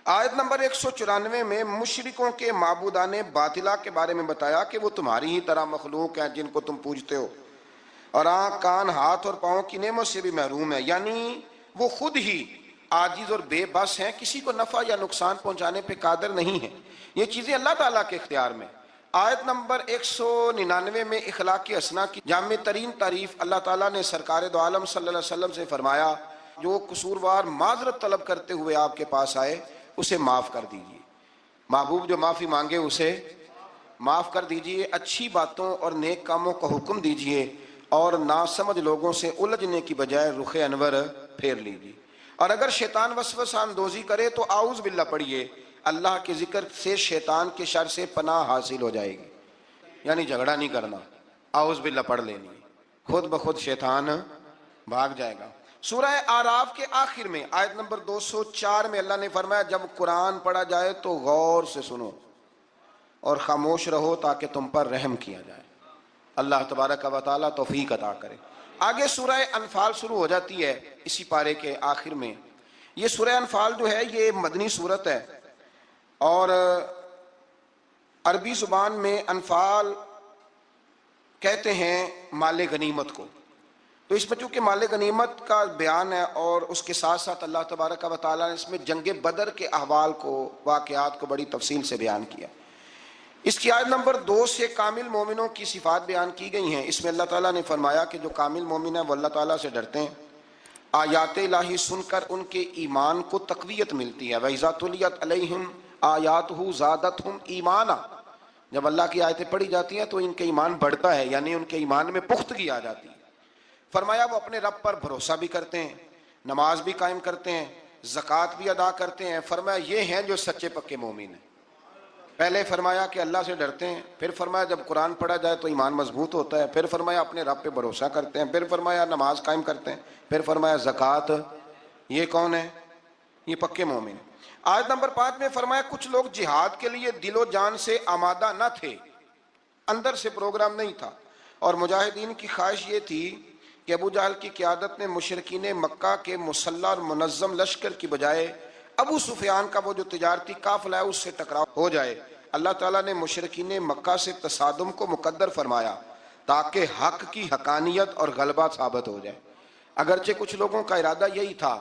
آیت نمبر 194 میں مشرکوں کے معبودان باطلہ کے بارے میں بتایا کہ وہ تمہاری ہی طرح مخلوق ہیں جن کو تم پوجتے ہو، اور آنکھ، کان، ہاتھ اور پاؤں کی نعمت سے بھی محروم ہے، یعنی وہ خود ہی عاجز اور بے بس ہیں، کسی کو نفع یا نقصان پہنچانے پہ قادر نہیں ہیں. یہ چیزیں اللہ تعالیٰ کے اختیار میں. آیت نمبر 199 میں اخلاق حسنہ کی جامع ترین تعریف اللہ تعالیٰ نے سرکار دو عالم صلی اللہ علیہ وسلم سے فرمایا، جو قصوروار معذرت طلب کرتے ہوئے آپ کے پاس آئے اسے معاف کر دیجیے. محبوب جو معافی مانگے اسے معاف کر دیجیے، اچھی باتوں اور نیک کاموں کا حکم دیجیے، اور ناسمجھ لوگوں سے الجھنے کی بجائے رخ انور پھیر لیجیے. اور اگر شیطان وسوسہ اندوزی کرے تو اعوذ باللہ پڑھیے، اللہ کے ذکر سے شیطان کے شر سے پناہ حاصل ہو جائے گی. یعنی جھگڑا نہیں کرنا، اعوذ باللہ پڑھ لینی، خود بخود شیطان بھاگ جائے گا. سورہ اعراف کے آخر میں آیت نمبر 204 میں اللہ نے فرمایا، جب قرآن پڑھا جائے تو غور سے سنو اور خاموش رہو تاکہ تم پر رحم کیا جائے. اللہ تبارک و تعالیٰ توفیق عطا کرے. آگے سورہ انفال شروع ہو جاتی ہے اسی پارے کے آخر میں. یہ سورہ انفال جو ہے یہ مدنی سورت ہے، اور عربی زبان میں انفال کہتے ہیں مال غنیمت کو. تو اس میں چونکہ مال غنیمت کا بیان ہے، اور اس کے ساتھ ساتھ اللہ تبارک و تعالیٰ نے اس میں جنگ بدر کے احوال کو، واقعات کو بڑی تفصیل سے بیان کیا. اس کی آیت نمبر 2 سے کامل مومنوں کی صفات بیان کی گئی ہیں. اس میں اللہ تعالیٰ نے فرمایا کہ جو کامل مومن ہیں وہ اللہ تعالیٰ سے ڈرتے ہیں، آیات الہی سن کر ان کے ایمان کو تقویت ملتی ہے. وَإِذَا تُلِيَتْ عَلَيْهِمْ آیاتُهُ زَادَتْهُمْ ایمانا، جب اللہ کی آیتیں پڑھی جاتی ہیں تو ان کے ایمان بڑھتا ہے، یعنی ان کے ایمان میں پختگی آ جاتی ہے. فرمایا وہ اپنے رب پر بھروسہ بھی کرتے ہیں، نماز بھی قائم کرتے ہیں، زکوٰۃ بھی ادا کرتے ہیں. فرمایا یہ ہیں جو سچے پکے مومن ہیں. پہلے فرمایا کہ اللہ سے ڈرتے ہیں، پھر فرمایا جب قرآن پڑھا جائے تو ایمان مضبوط ہوتا ہے، پھر فرمایا اپنے رب پہ بھروسہ کرتے ہیں، پھر فرمایا نماز قائم کرتے ہیں، پھر فرمایا زکوٰۃ. یہ کون ہے؟ یہ پکے مومن. آیت نمبر 5 میں فرمایا کچھ لوگ جہاد کے لیے دل و جان سے آمادہ نہ تھے، اندر سے پروگرام نہیں تھا، اور مجاہدین کی خواہش یہ تھی کہ ابو جہل کی قیادت میں مشرکین مکہ کے مسلح اور منظم لشکر کی بجائے ابو سفیان کا وہ جو تجارتی قافلہ ہے اس سے ٹکراؤ ہو جائے. اللہ تعالیٰ نے مشرکین مکہ سے تصادم کو مقدر فرمایا تاکہ حق کی حقانیت اور غلبہ ثابت ہو جائے. اگرچہ کچھ لوگوں کا ارادہ یہی تھا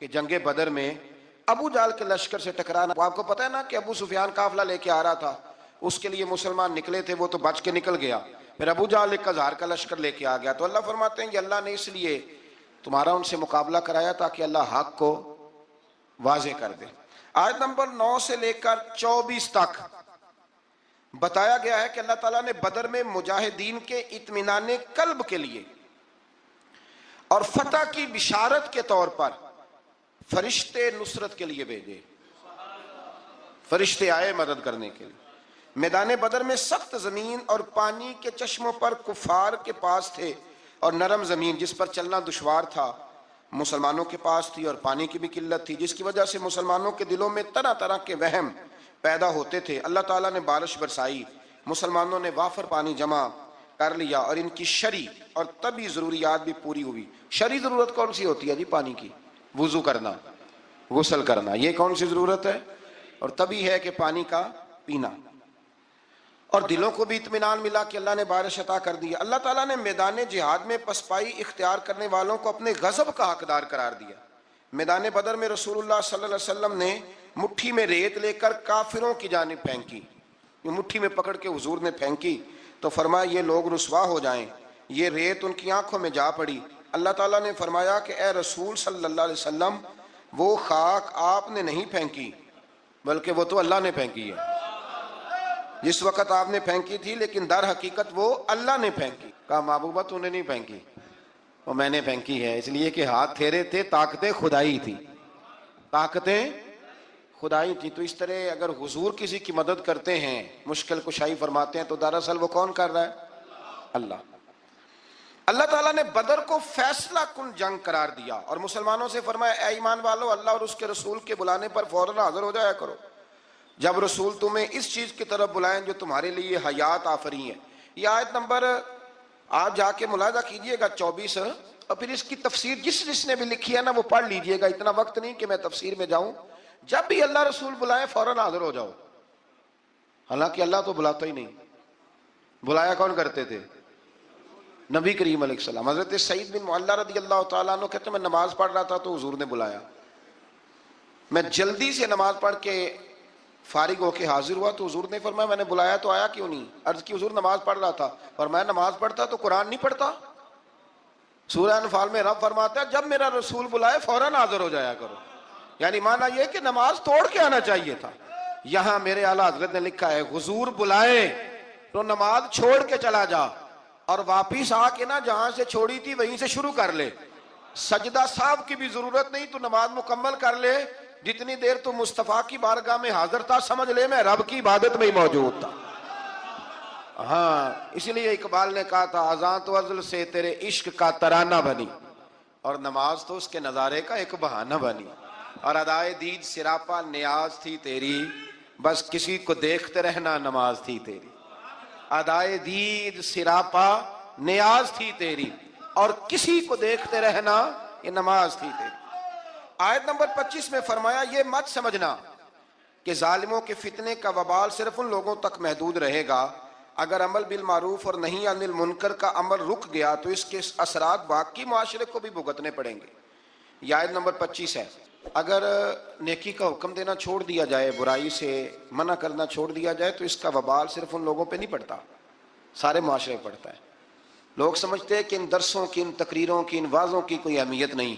کہ جنگ بدر میں ابو جہل کے لشکر سے ٹکرانا. آپ کو پتہ ہے نا کہ ابو سفیان قافلہ لے کے آ رہا تھا، اس کے لیے مسلمان نکلے تھے، وہ تو بچ کے نکل گیا، پھر ابو جہل 1000 کا لشکر لے کے آ گیا. تو اللہ فرماتے ہیں کہ اللہ نے اس لیے تمہارا ان سے مقابلہ کرایا تاکہ اللہ حق کو واضح کر دے. آیت نمبر 9 سے لے کر 24 تک بتایا گیا ہے کہ اللہ تعالیٰ نے بدر میں مجاہدین کے اطمینان قلب کے لیے اور فتح کی بشارت کے طور پر فرشتے نصرت کے لیے بھیجے. فرشتے آئے مدد کرنے کے لیے. میدان بدر میں سخت زمین اور پانی کے چشموں پر کفار کے پاس تھے، اور نرم زمین جس پر چلنا دشوار تھا مسلمانوں کے پاس تھی، اور پانی کی بھی قلت تھی جس کی وجہ سے مسلمانوں کے دلوں میں طرح طرح کے وہم پیدا ہوتے تھے. اللہ تعالیٰ نے بارش برسائی مسلمانوں نے وافر پانی جمع کر لیا اور ان کی شرعی اور طبی ضروریات بھی پوری ہوئی۔ شرعی ضرورت کون سی ہوتی ہے جی؟ پانی کی، وضو کرنا، غسل کرنا، یہ کون سی ضرورت ہے؟ اور طبی ہے کہ پانی کا پینا۔ اور دلوں کو بھی اطمینان ملا کہ اللہ نے بارش عطا کر دی۔ اللہ تعالیٰ نے میدان جہاد میں پسپائی اختیار کرنے والوں کو اپنے غضب کا حقدار قرار دیا۔ میدان بدر میں رسول اللہ صلی اللہ علیہ وسلم نے مٹھی میں ریت لے کر کافروں کی جانب پھینکی، یہ مٹھی میں پکڑ کے حضور نے پھینکی تو فرمایا یہ لوگ رسوا ہو جائیں، یہ ریت ان کی آنکھوں میں جا پڑی۔ اللہ تعالیٰ نے فرمایا کہ اے رسول صلی اللہ علیہ وسلم، وہ خاک آپ نے نہیں پھینکی بلکہ وہ تو اللہ نے پھینکی ہے۔ جس وقت آپ نے پھینکی تھی لیکن در حقیقت وہ اللہ نے پھینکی۔ کہا محبوبہ تو نے نہیں پھینکی، وہ میں نے پھینکی ہے، اس لیے کہ ہاتھ تھیرے تھے، طاقتیں خدائی تھی، طاقتیں خدائی تھی۔ تو اس طرح اگر حضور کسی کی مدد کرتے ہیں، مشکل کشائی فرماتے ہیں، تو دراصل وہ کون کر رہا ہے؟ اللہ۔ اللہ تعالیٰ نے بدر کو فیصلہ کن جنگ قرار دیا اور مسلمانوں سے فرمایا اے ایمان والو، اللہ اور اس کے رسول کے بلانے پر فوراً حاضر ہو جایا کرو جب رسول تمہیں اس چیز کی طرف بلائیں جو تمہارے لیے حیات آفری ہے۔ یہ آیت نمبر آپ جا کے ملاحظہ کیجئے گا 24، اور پھر اس کی تفسیر جس نے بھی لکھی ہے نا وہ پڑھ لیجئے گا، اتنا وقت نہیں کہ میں تفسیر میں جاؤں۔ جب بھی اللہ رسول بلائے فوراً حاضر ہو جاؤ۔ حالانکہ اللہ تو بلاتا ہی نہیں، بلایا کون کرتے تھے؟ نبی کریم علیہ السلام۔ حضرت سعید بن معلہ رضی اللہ تعالیٰ عنہ کہتے ہیں میں نماز پڑھ رہا تھا تو حضور نے بلایا، میں جلدی سے نماز پڑھ کے فارغ ہو کے حاضر ہوا تو حضور نے فرمایا میں نے بلایا تو آیا کیوں نہیں؟ عرض کی حضور نماز پڑھ رہا تھا۔ فرمایا نماز پڑھتا تو قرآن نہیں پڑھتا؟ سورہ انفال میں رب فرماتا ہے جب میرا رسول بلائے فوراً حاضر ہو جایا کرو، یعنی معنی یہ کہ نماز توڑ کے آنا چاہیے تھا۔ یہاں میرے اعلیٰ حضرت نے لکھا ہے حضور بلائے تو نماز چھوڑ کے چلا جا اور واپس آ کے نا جہاں سے چھوڑی تھی وہیں سے شروع کر لے، سجدہ صاحب کی بھی ضرورت نہیں، تو نماز مکمل کر لے۔ جتنی دیر تو مصطفیٰ کی بارگاہ میں حاضر تھا سمجھ لے میں رب کی عبادت میں ہی موجود تھا۔ ہاں اس لیے اقبال نے کہا تھا اذان تو ازل سے تیرے عشق کا ترانہ بنی، اور نماز تو اس کے نظارے کا ایک بہانہ بنی، اور ادائے دید سراپا نیاز تھی تیری، بس کسی کو دیکھتے رہنا نماز تھی تیری۔ ادائے دید سراپا نیاز تھی تیری اور کسی کو دیکھتے رہنا یہ نماز تھی تیری۔ آیت نمبر 25 میں فرمایا یہ مت سمجھنا کہ ظالموں کے فتنے کا وبال صرف ان لوگوں تک محدود رہے گا، اگر عمل بالمعروف اور نہی عن المنکر کا عمل رک گیا تو اس کے اثرات باقی معاشرے کو بھی بھگتنے پڑیں گے۔ یہ آیت نمبر 25 ہے۔ اگر نیکی کا حکم دینا چھوڑ دیا جائے، برائی سے منع کرنا چھوڑ دیا جائے تو اس کا وبال صرف ان لوگوں پہ نہیں پڑتا، سارے معاشرے پہ پڑتا ہے۔ لوگ سمجھتے ہیں کہ ان درسوں کی، ان تقریروں کی، ان وعظوں کی کوئی اہمیت نہیں،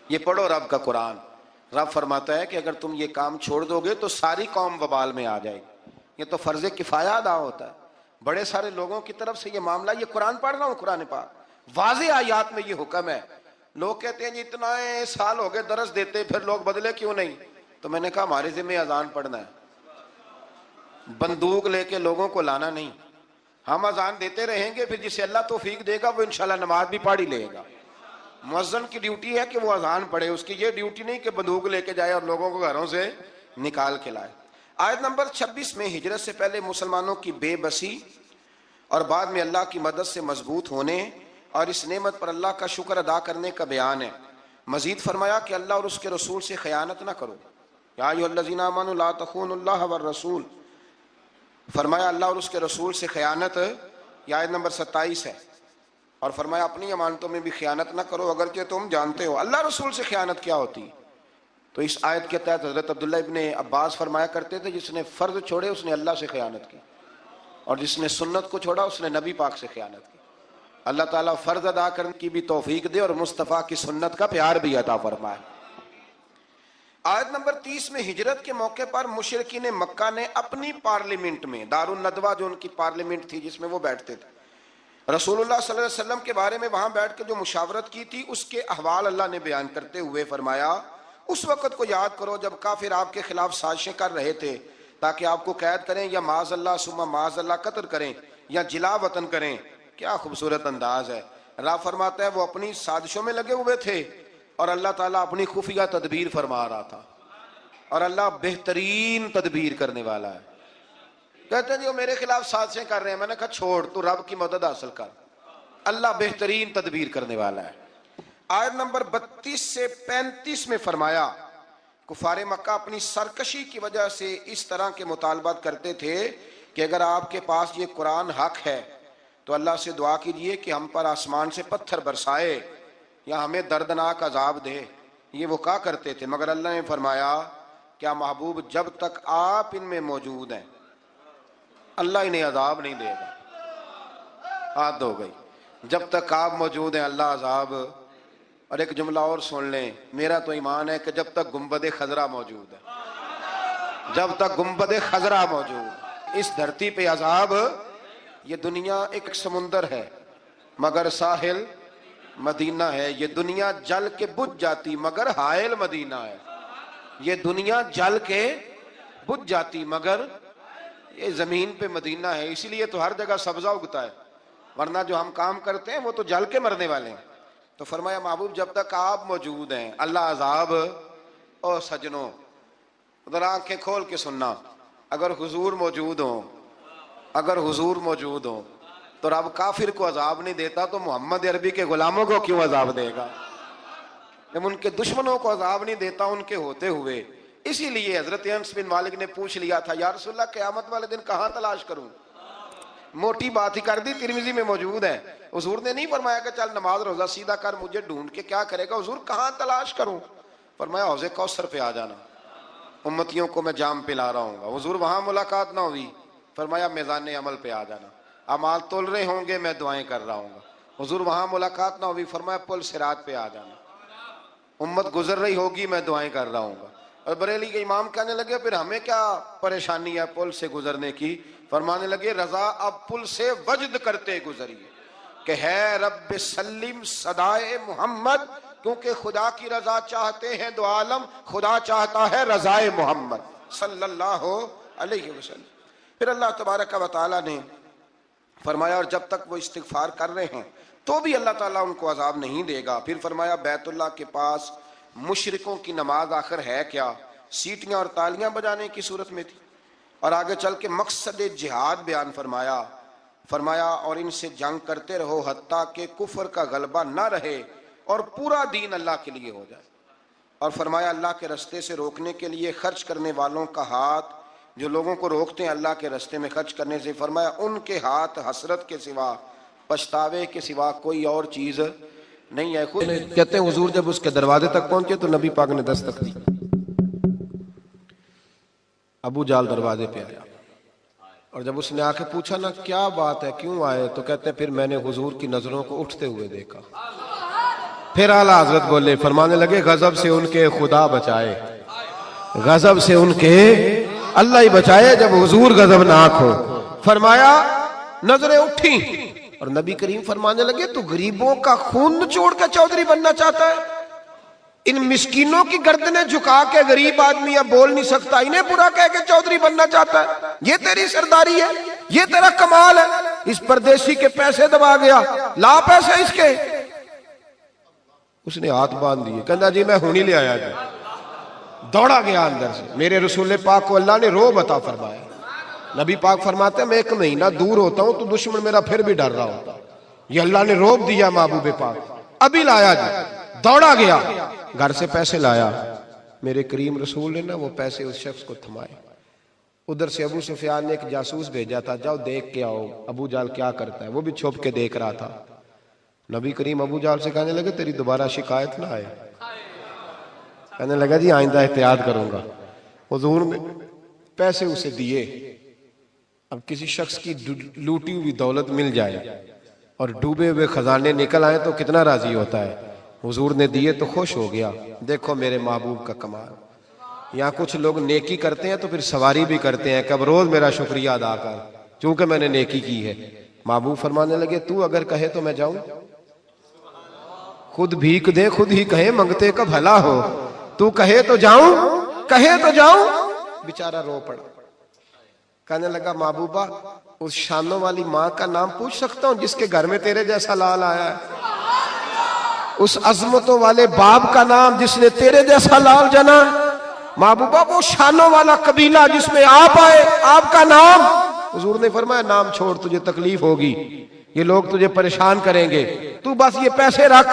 یہ پڑھو رب کا قرآن۔ رب فرماتا ہے کہ اگر تم یہ کام چھوڑ دو گے تو ساری قوم وبال میں آ جائے گی۔ یہ تو فرض کفایہ ادا ہوتا ہے، بڑے سارے لوگوں کی طرف سے یہ معاملہ، یہ قرآن پڑھ رہا ہوں، قرآن پاک واضح آیات میں یہ حکم ہے۔ لوگ کہتے ہیں جی اتنا سال ہو گئے درس دیتے پھر لوگ بدلے کیوں نہیں؟ تو میں نے کہا ہمارے ذمہ اذان پڑھنا ہے، بندوق لے کے لوگوں کو لانا نہیں۔ ہم اذان دیتے رہیں گے، پھر جسے اللہ توفیق دے گا وہ انشاءاللہ نماز بھی پڑھ ہی لے گا۔ مؤذن کی ڈیوٹی ہے کہ وہ اذان پڑھے، اس کی یہ ڈیوٹی نہیں کہ بندوق لے کے جائے اور لوگوں کو گھروں سے نکال کے لائے۔ آیت نمبر 26 میں ہجرت سے پہلے مسلمانوں کی بے بسی اور بعد میں اللہ کی مدد سے مضبوط ہونے اور اس نعمت پر اللہ کا شکر ادا کرنے کا بیان ہے۔ مزید فرمایا کہ اللہ اور اس کے رسول سے خیانت نہ کرو، یا ایھا الذین آمنوا لا تخونوا اللہ والرسول، فرمایا اللہ اور اس کے رسول سے خیانت، یہ آیت نمبر 27 ہے۔ اور فرمایا اپنی امانتوں میں بھی خیانت نہ کرو اگرچہ تم جانتے ہو اللہ رسول سے خیانت کیا ہوتی۔ تو اس آیت کے تحت حضرت عبداللہ ابن عباس فرمایا کرتے تھے جس نے فرض چھوڑے اس نے اللہ سے خیانت کی، اور جس نے سنت کو چھوڑا اس نے نبی پاک سے خیانت کی۔ اللہ تعالیٰ فرض ادا کرنے کی بھی توفیق دے اور مصطفیٰ کی سنت کا پیار بھی عطا فرمائے۔ آیت نمبر 30 میں ہجرت کے موقع پر مشرکین مکہ نے اپنی پارلیمنٹ میں، دار الندوہ جو ان کی پارلیمنٹ تھی جس میں وہ بیٹھتے تھے، رسول اللہ صلی اللہ علیہ وسلم کے بارے میں وہاں بیٹھ کے جو مشاورت کی تھی اس کے احوال اللہ نے بیان کرتے ہوئے فرمایا اس وقت کو یاد کرو جب کافر آپ کے خلاف سازشیں کر رہے تھے تاکہ آپ کو قید کریں یا معاذ اللہ ثم معاذ اللہ قتل کریں یا جلا وطن کریں۔ کیا خوبصورت انداز ہے۔ رب فرماتا ہے وہ اپنی سازشوں میں لگے ہوئے تھے اور اللہ تعالیٰ اپنی خفیہ تدبیر فرما رہا تھا، اور اللہ بہترین تدبیر کرنے والا ہے۔ کہتے ہیں جی وہ میرے خلاف سازشیں کر رہے ہیں. میں نے کہا چھوڑ, تو رب کی مدد حاصل کر, اللہ بہترین تدبیر کرنے والا ہے. آیت نمبر 32 سے 35 میں فرمایا کفار مکہ اپنی سرکشی کی وجہ سے اس طرح کے مطالبات کرتے تھے کہ اگر آپ کے پاس یہ قرآن حق ہے تو اللہ سے دعا کیجئے کہ ہم پر آسمان سے پتھر برسائے یا ہمیں دردناک عذاب دے. یہ وہ کہا کرتے تھے, مگر اللہ نے فرمایا کیا محبوب جب تک آپ ان میں موجود ہیں اللہ انہیں عذاب نہیں دے گا. حد ہو گئی, جب تک آپ موجود ہیں اللہ عذاب. اور ایک جملہ اور سن لیں, میرا تو ایمان ہے کہ جب تک گنبد خضرا موجود ہے, جب تک گنبد خضرا موجود, اس دھرتی پہ عذاب. یہ دنیا ایک سمندر ہے مگر ساحل مدینہ ہے. یہ دنیا جل کے بجھ جاتی مگر حائل مدینہ ہے. یہ دنیا جل کے بجھ جاتی مگر یہ زمین پہ مدینہ ہے. اسی لیے تو ہر جگہ سبزہ اگتا ہے, ورنہ جو ہم کام کرتے ہیں وہ تو جل کے مرنے والے ہیں. تو فرمایا محبوب جب تک آپ موجود ہیں اللہ عذاب. او سجنوں ادھر آنکھیں کھول کے سننا, اگر حضور موجود ہوں, اگر حضور موجود ہوں تو رب کافر کو عذاب نہیں دیتا تو محمد عربی کے غلاموں کو کیوں عذاب دے گا؟ جب ان کے دشمنوں کو عذاب نہیں دیتا ان کے ہوتے ہوئے. اسی لیے حضرت انس بن مالک نے پوچھ لیا تھا یا رسول اللہ قیامت والے دن کہاں تلاش کروں؟ موٹی بات ہی کر دی, ترمذی میں موجود ہے. حضور نے نہیں فرمایا کہ چل نماز روزہ سیدھا کر, مجھے ڈھونڈ کے کیا کرے گا. حضور کہاں تلاش کروں؟ فرمایا حوض کوثر پہ آ جانا, امتیوں کو میں جام پلا رہا ہوں گا. حضور وہاں ملاقات نہ ہوئی, فرمایا میزان عمل پہ آ جانا, اعمال تول رہے ہوں گے میں دعائیں کر رہا ہوں گا. حضور وہاں ملاقات نہ ہوئی, فرمایا پل صراط پہ آ جانا, امت گزر رہی ہوگی میں دعائیں کر رہا ہوں گا. اور بریلی کے امام کہنے لگے پھر ہمیں کیا پریشانی ہے پل سے گزرنے کی؟ فرمانے لگے رضا اب پل سے وجد کرتے گزریے کہ ہے رب سلم صدائے محمد, کیونکہ خدا کی رضا چاہتے ہیں دو عالم, خدا چاہتا ہے رضائے محمد صلی اللہ علیہ وسلم. پھر اللہ تبارک و تعالیٰ نے فرمایا اور جب تک وہ استغفار کر رہے ہیں تو بھی اللہ تعالیٰ ان کو عذاب نہیں دے گا. پھر فرمایا بیت اللہ کے پاس مشرکوں کی نماز آخر ہے کیا؟ سیٹیاں اور تالیاں بجانے کی صورت میں تھی. اور آگے چل کے مقصد جہاد بیان فرمایا, فرمایا اور ان سے جنگ کرتے رہو حتیٰ کہ کفر کا غلبہ نہ رہے اور پورا دین اللہ کے لیے ہو جائے. اور فرمایا اللہ کے رستے سے روکنے کے لیے خرچ کرنے والوں کا ہاتھ, جو لوگوں کو روکتے ہیں اللہ کے رستے میں خرچ کرنے سے, فرمایا ان کے ہاتھ حسرت کے سوا, پچھتاوے کے سوا کوئی اور چیز نہیں ہے. خود کہتے ہیں حضور جب اس کے دروازے تک پہنچے تو نبی پاک نے دستک دی. ابو جال دروازے پہ آیا اور جب اس نے آ کے پوچھا نا کیا بات ہے کیوں آئے, تو کہتے ہیں پھر میں نے حضور کی نظروں کو اٹھتے ہوئے دیکھا. پھر اعلیٰ حضرت بولے, فرمانے لگے غضب سے ان کے خدا بچائے, غضب سے ان کے اللہ ہی بچائے جب حضور غضبناک ہو. فرمایا نظریں اٹھی اور نبی کریم فرمانے لگے تو غریبوں کا خون نچوڑ کے چودھری بننا چاہتا ہے؟ ان مسکینوں کی گردنیں جھکا کے غریب آدمی اب بول نہیں سکتا, انہیں برا کہہ کے چودھری بننا چاہتا ہے؟ یہ تیری سرداری ہے, یہ تیرا کمال ہے. اس پردیسی کے پیسے دبا گیا, لا پیسے اس کے. اس نے ہاتھ باندھ دیے, کہنا جی میں ہونی لے آیا جی. دوڑا گیا اندر سے. میرے رسول پاک کو اللہ نے روب عطا فرمایا. نبی پاک فرماتے ہیں میں 1 مہینہ دور ہوتا ہوں تو دشمن میرا پھر بھی ڈر رہا ہوتا. یہ اللہ نے روب دیا محبوب پاک. ابھی لایا جی, دوڑا گیا, گھر سے پیسے لایا. میرے کریم رسول نے نا وہ پیسے اس شخص کو تھمائے. ادھر سے ابو سفیان نے ایک جاسوس بھیجا تھا, جاؤ دیکھ کے آؤ ابو جال کیا کرتا ہے. وہ بھی چھپ کے دیکھ رہا تھا. نبی کریم ابو جال سے کہنے لگے تیری دوبارہ شکایت نہ آئے. کہنے لگا جی آئندہ احتیاط کروں گا. حضور نے پیسے اسے دیے. اب کسی شخص کی لوٹی ہوئی دولت مل جائے اور ڈوبے ہوئے خزانے نکل آئے تو کتنا راضی ہوتا ہے. حضور نے دیے تو خوش ہو گیا. دیکھو میرے محبوب کا کمال. یہاں کچھ لوگ نیکی کرتے ہیں تو پھر سواری بھی کرتے ہیں کہ اب روز میرا شکریہ ادا کر چونکہ میں نے نیکی کی ہے. محبوب فرمانے لگے تو اگر کہے تو میں جاؤں. خود بھیک دے خود ہی کہے منگتے کا بھلا ہو. تو کہے تو جاؤں, کہے تو جاؤں. بیچارہ رو پڑا. کہنے لگا محبوبہ اس شانوں والی ماں کا نام پوچھ سکتا ہوں جس کے گھر میں تیرے جیسا لال آیا ہے؟ اس عظمتوں والے باپ کا نام جس نے تیرے جیسا لال جنا؟ محبوبہ وہ شانوں والا قبیلہ جس میں آپ آئے, آپ کا نام حضور نے فرمایا نام چھوڑ، تجھے تکلیف ہوگی، یہ لوگ تجھے پریشان کریں گے، تو بس یہ پیسے رکھ۔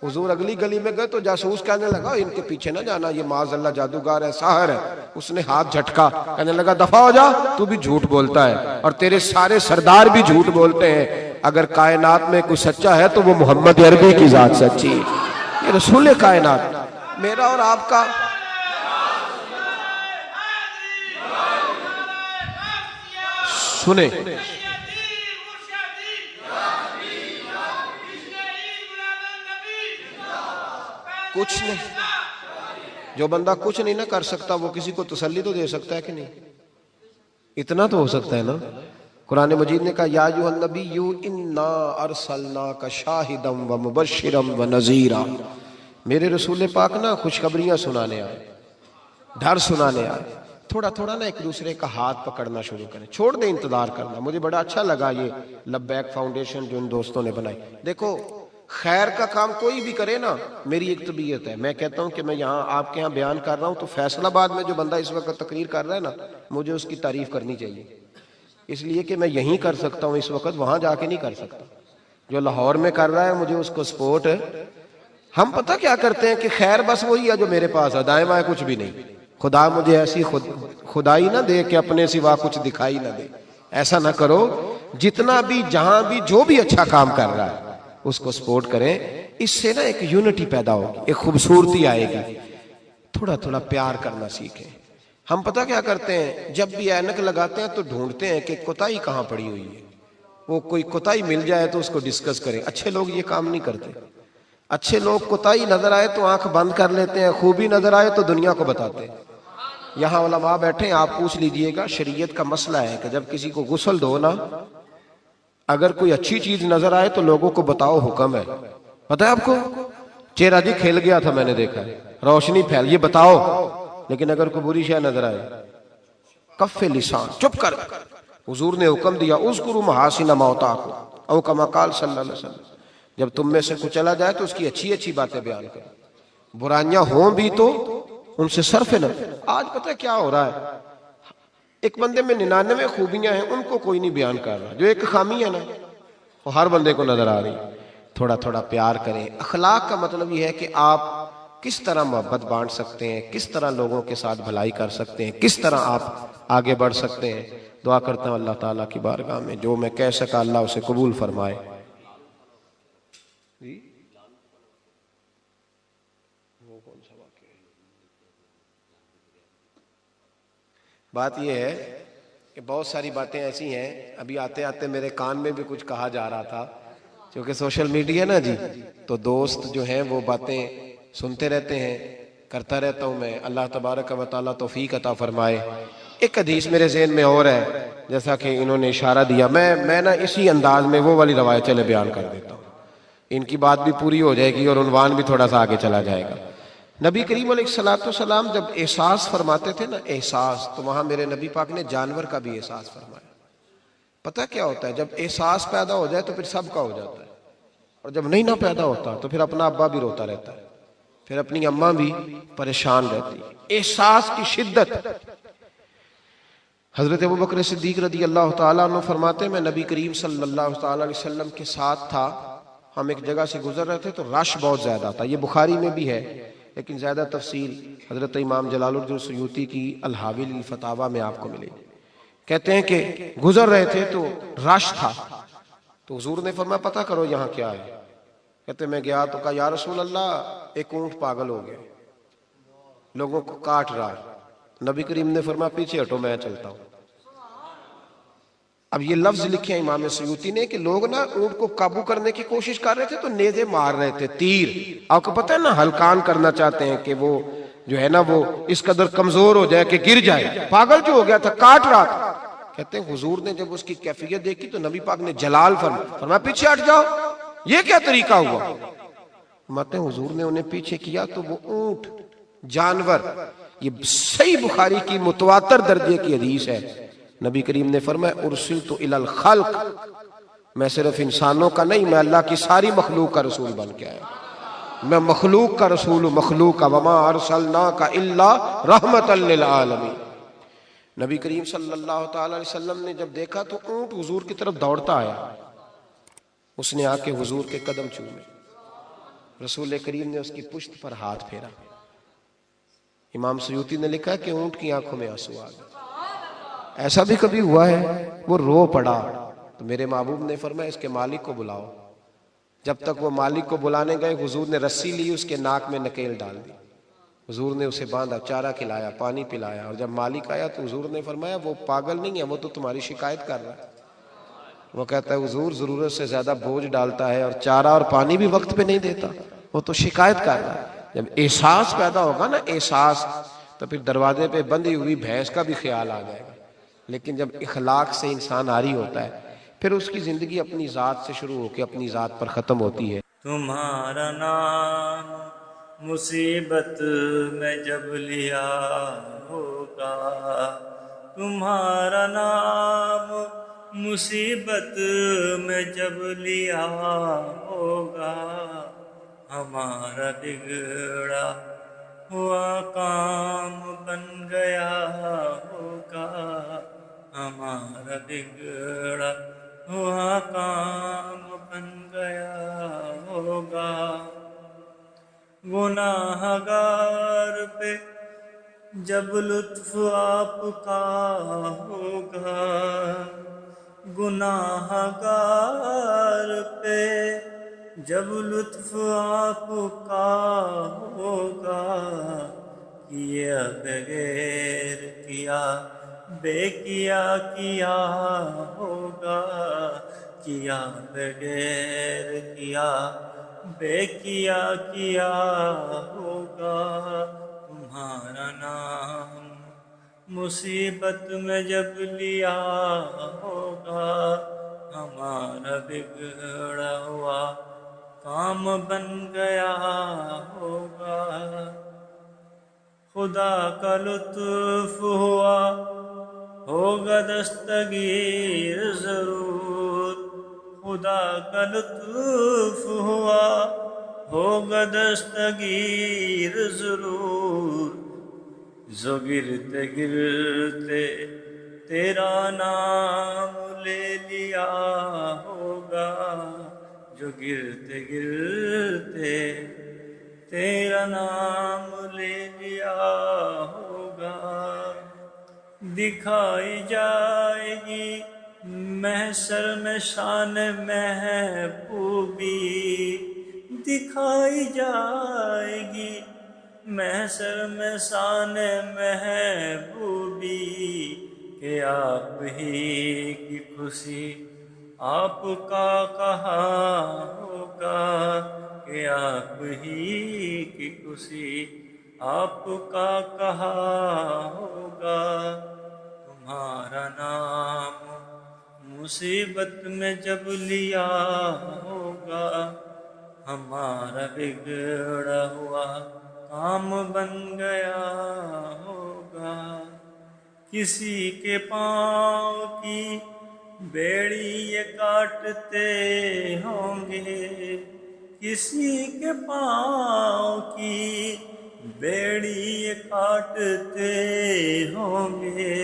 حضور اگلی گلی میں گئے تو جاسوس کہنے لگا ان کے پیچھے نہ جانا، یہ معاذ اللہ جادوگر ہے، ساحر ہے۔ اس نے ہاتھ جھٹکا، کہنے لگا دفع ہو جا، تو بھی جھوٹ بولتا ہے اور تیرے سارے سردار بھی جھوٹ بولتے ہیں، اگر کائنات میں کوئی سچا ہے تو وہ محمد عربی کی ذات سچی ہے، یہ رسول کائنات۔ میرا اور آپ کا سنیں، کچھ نہیں، جو بندہ کچھ نہیں نہ کر سکتا وہ کسی کو تسلی تو دے سکتا ہے کہ نہیں؟ اتنا تو ہو سکتا ہے نا۔ قرآن مجید نے کہا یا ایھا النبی انا ارسلناک شاہدا ومبشرا ونذیرا، میرے رسول پاک نا خوشخبریاں سنانے آئے، ڈر سنانے آئے۔ تھوڑا تھوڑا نا ایک دوسرے کا ہاتھ پکڑنا شروع کریں، چھوڑ دیں انتظار کرنا۔ مجھے بڑا اچھا لگا یہ لبیک فاؤنڈیشن جو ان دوستوں نے بنائی۔ دیکھو خیر کا کام کوئی بھی کرے نا، میری ایک طبیعت ہے، میں کہتا ہوں کہ میں یہاں آپ کے یہاں بیان کر رہا ہوں تو فیصل آباد میں جو بندہ اس وقت تقریر کر رہا ہے نا، مجھے اس کی تعریف کرنی چاہیے، اس لیے کہ میں یہیں کر سکتا ہوں اس وقت، وہاں جا کے نہیں کر سکتا۔ جو لاہور میں کر رہا ہے مجھے اس کو سپورٹ ہے۔ ہم پتہ کیا کرتے ہیں کہ خیر بس وہی ہے جو میرے پاس ہے، دائیں بائیں کچھ بھی نہیں۔ خدا مجھے ایسی خدائی نہ دے کہ اپنے سوا کچھ دکھائی نہ دے، ایسا نہ کرو۔ جتنا بھی جہاں بھی جو بھی اچھا کام کر رہا ہے اس کو سپورٹ کریں، اس سے نا ایک یونٹی پیدا ہوگی، ایک خوبصورتی آئے گی۔ تھوڑا تھوڑا پیار کرنا سیکھیں۔ ہم پتہ کیا کرتے ہیں، جب بھی اینک لگاتے ہیں تو ڈھونڈتے ہیں کہ کوتاہی کہاں پڑی ہوئی ہے، وہ کوئی کوتاہی مل جائے تو اس کو ڈسکس کریں۔ اچھے لوگ یہ کام نہیں کرتے، اچھے لوگ کوتاہی نظر آئے تو آنکھ بند کر لیتے ہیں، خوبی نظر آئے تو دنیا کو بتاتے ہیں۔ یہاں علماء بیٹھے ہیں، آپ پوچھ لیجئے گا، شریعت کا مسئلہ ہے کہ جب کسی کو غسل دو نا، اگر کوئی اچھی چیز نظر آئے تو لوگوں کو بتاؤ، حکم ہے۔ پتہ ہے آپ کو، چہرہ جی کھل گیا تھا، میں نے دیکھا ہے، روشنی پھیل، یہ بتاؤ۔ لیکن اگر کوئی بری شے نظر آئے، کف لسان، چپ کر۔ حضور نے حکم دیا اذکروا محاسن موتاکم، او کما قال صلی اللہ علیہ وسلم، جب تم میں سے کوئی چلا جائے تو اس کی اچھی اچھی باتیں بیان کرو، برائیاں ہوں بھی تو ان سے صرف نہ۔ آج پتہ کیا ہو رہا ہے، ایک بندے میں 99 خوبیاں ہیں، ان کو کوئی نہیں بیان کر رہا، جو ایک خامی ہے نا وہ ہر بندے کو نظر آ رہی۔ تھوڑا تھوڑا پیار کریں۔ اخلاق کا مطلب یہ ہے کہ آپ کس طرح محبت بانٹ سکتے ہیں، کس طرح لوگوں کے ساتھ بھلائی کر سکتے ہیں، کس طرح آپ آگے بڑھ سکتے ہیں۔ دعا کرتا ہوں اللہ تعالیٰ کی بارگاہ میں جو میں کہہ سکا اللہ اسے قبول فرمائے۔ بات یہ ہے کہ بہت ساری باتیں ایسی ہیں، ابھی آتے آتے میرے کان میں بھی کچھ کہا جا رہا تھا، کیونکہ سوشل میڈیا نا جی، تو دوست جو ہیں وہ باتیں سنتے رہتے ہیں، کرتا رہتا ہوں میں۔ اللہ تبارک و تعالیٰ توفیق عطا فرمائے۔ ایک حدیث میرے ذہن میں اور ہے، جیسا کہ انہوں نے اشارہ دیا، میں نا اسی انداز میں وہ والی روایت چلے بیان کر دیتا ہوں، ان کی بات بھی پوری ہو جائے گی اور عنوان بھی تھوڑا سا آگے چلا جائے گا۔ نبی کریم علیہ السلام جب احساس فرماتے تھے نا، احساس، تو وہاں میرے نبی پاک نے جانور کا بھی احساس فرمایا۔ پتہ کیا ہوتا ہے، جب احساس پیدا ہو جائے تو پھر سب کا ہو جاتا ہے، اور جب نہیں نہ پیدا ہوتا تو پھر اپنا ابا بھی روتا رہتا ہے، پھر اپنی اماں بھی پریشان رہتی ہے۔ احساس کی شدت۔ حضرت ابوبکر صدیق رضی اللہ تعالیٰ عنہ فرماتے ہیں، میں نبی کریم صلی اللہ تعالیٰ علیہ وسلم کے ساتھ تھا، ہم ایک جگہ سے گزر رہے تھے تو رش بہت زیادہ تھا۔ یہ بخاری میں بھی ہے لیکن زیادہ تفصیل حضرت امام جلال الدین سیوطی کی الحاوی للفتاوی میں آپ کو ملے گی۔ کہتے ہیں کہ گزر رہے تھے تو رش تھا، تو حضور نے فرمایا پتہ کرو یہاں کیا ہے۔ کہتے میں گیا تو کہا یا رسول اللہ، ایک اونٹ پاگل ہو گیا، لوگوں کو کاٹ رہا ہے۔ نبی کریم نے فرمایا پیچھے ہٹو، میں چلتا ہوں۔ اب یہ لفظ لکھے ہیں امام سیوطی نے کہ لوگ نا اونٹ کو قابو کرنے کی کوشش کر رہے تھے تو نیزے مار رہے تھے، تیر، آپ کو پتہ ہے نا، ہلکان کرنا چاہتے ہیں کہ وہ جو ہے نا وہ اس قدر کمزور ہو جائے کہ گر جائے۔ پاگل جو ہو گیا تھا، کاٹ رہا تھا۔ کہتے ہیں حضور نے جب اس کی کیفیت دیکھی تو نبی پاک نے جلال فرمایا پیچھے ہٹ جاؤ، یہ کیا طریقہ ہوا؟ فرماتے ہیں حضور نے انہیں پیچھے کیا تو وہ اونٹ، جانور، یہ صحیح بخاری کی متواتر درجے کی حدیث ہے، نبی کریم نے فرمایا ارسلت الی الخلق، میں صرف انسانوں کا نہیں، میں اللہ کی ساری مخلوق کا رسول بن کے آیا، میں مخلوق کا رسول ہوں، مخلوق کا، وما ارسلناک الا رحمتا للعالمین۔ نبی کریم صلی اللہ تعالی علیہ وسلم نے جب دیکھا تو اونٹ حضور کی طرف دوڑتا آیا، اس نے آ کے حضور کے قدم چومے، رسول کریم نے اس کی پشت پر ہاتھ پھیرا۔ امام سیوطی نے لکھا ہے کہ اونٹ کی آنکھوں میں آنسو آ گئے۔ ایسا بھی کبھی ہوا ہے وہ رو پڑا تو میرے محبوب نے فرمایا اس کے مالک کو بلاؤ۔ جب تک وہ مالک کو بلانے گئے حضور نے رسی لی، اس کے ناک میں نکیل ڈال دی، حضور نے اسے باندھا، چارہ کھلایا، پانی پلایا، اور جب مالک آیا تو حضور نے فرمایا وہ پاگل نہیں ہے، وہ تو تمہاری شکایت کر رہا ہے۔ وہ کہتا ہے حضور ضرورت سے زیادہ بوجھ ڈالتا ہے اور چارہ اور پانی بھی وقت پہ نہیں دیتا، وہ تو شکایت کر رہا ہے۔ جب احساس پیدا ہوگا نا، احساس، تو پھر دروازے پہ بندھی ہوئی بھینس کا بھی خیال آ جائے گا۔ لیکن جب اخلاق سے انسان عاری ہوتا ہے پھر اس کی زندگی اپنی ذات سے شروع ہو کے اپنی ذات پر ختم ہوتی ہے۔ تمہارا نام مصیبت میں جب لیا ہوگا، تمہارا نام مصیبت میں جب لیا ہوگا، ہمارا بگڑا ہوا کام بن گیا ہوگا، ہمارا بگڑا ہوا کام بن گیا ہوگا۔ گناہ گار پہ جب لطف آپ کا ہوگا، گناہ گار پہ جب لطف آپ کا ہوگا، کیا بغیر کیا بے کیا ہوگا، کیا بغیر کیا بے کیا ہوگا، تمہارا نام مصیبت میں جب لیا ہوگا، ہمارا بگڑا ہوا کام بن گیا ہوگا۔ خدا کا لطف ہوا ہوگا دستگیر ضرور، خدا کا لطف ہوا ہوگا دستگیر ضرور، جو گرتے گرتے تیرا نام لے لیا ہوگا، جو گرتے گرتے تیرا نام لے لیا ہوگا۔ دکھائی جائے گی محشر میں شان محبوبی، دکھائی جائے گی محشر میں شان محبوبی، کہ آپ ہی کی خوشی آپ کا کہاں ہوگا، کہ آپ ہی کی خوشی آپ کا کہاں ہوگا، تمہارا نام مصیبت میں جب لیا ہوگا، ہمارا بگڑا ہوا کام بن گیا ہوگا۔ کسی کے پاؤں کی بیڑی یہ کاٹتے ہوں گے، کسی کے پاؤں کی بیڑی یہ کاٹتے ہوں گے،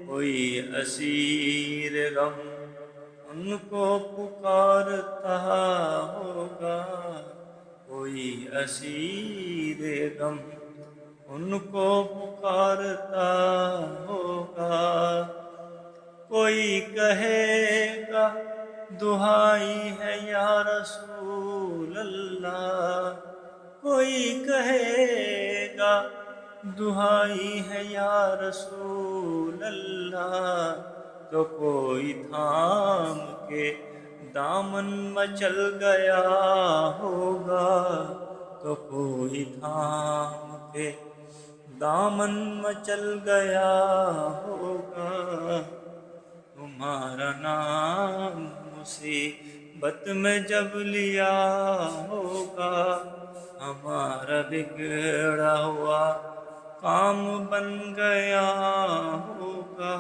کوئی اسیر غم ان کو پکارتا ہوگا، کوئی اسیر غم ان کو پکارتا ہوگا، کوئی کہے گا دہائی ہے یا رسول اللہ، کوئی کہے گا دہائی ہے یا رسول اللہ، تو کوئی تھام کے دامن مچل گیا ہوگا، تو کوئی تھام کے دامن مچل گیا ہوگا، تمہارا نام مصیبت میں جب لیا ہوگا، ہمارا بگڑا ہوا کام بن گیا ہوگا۔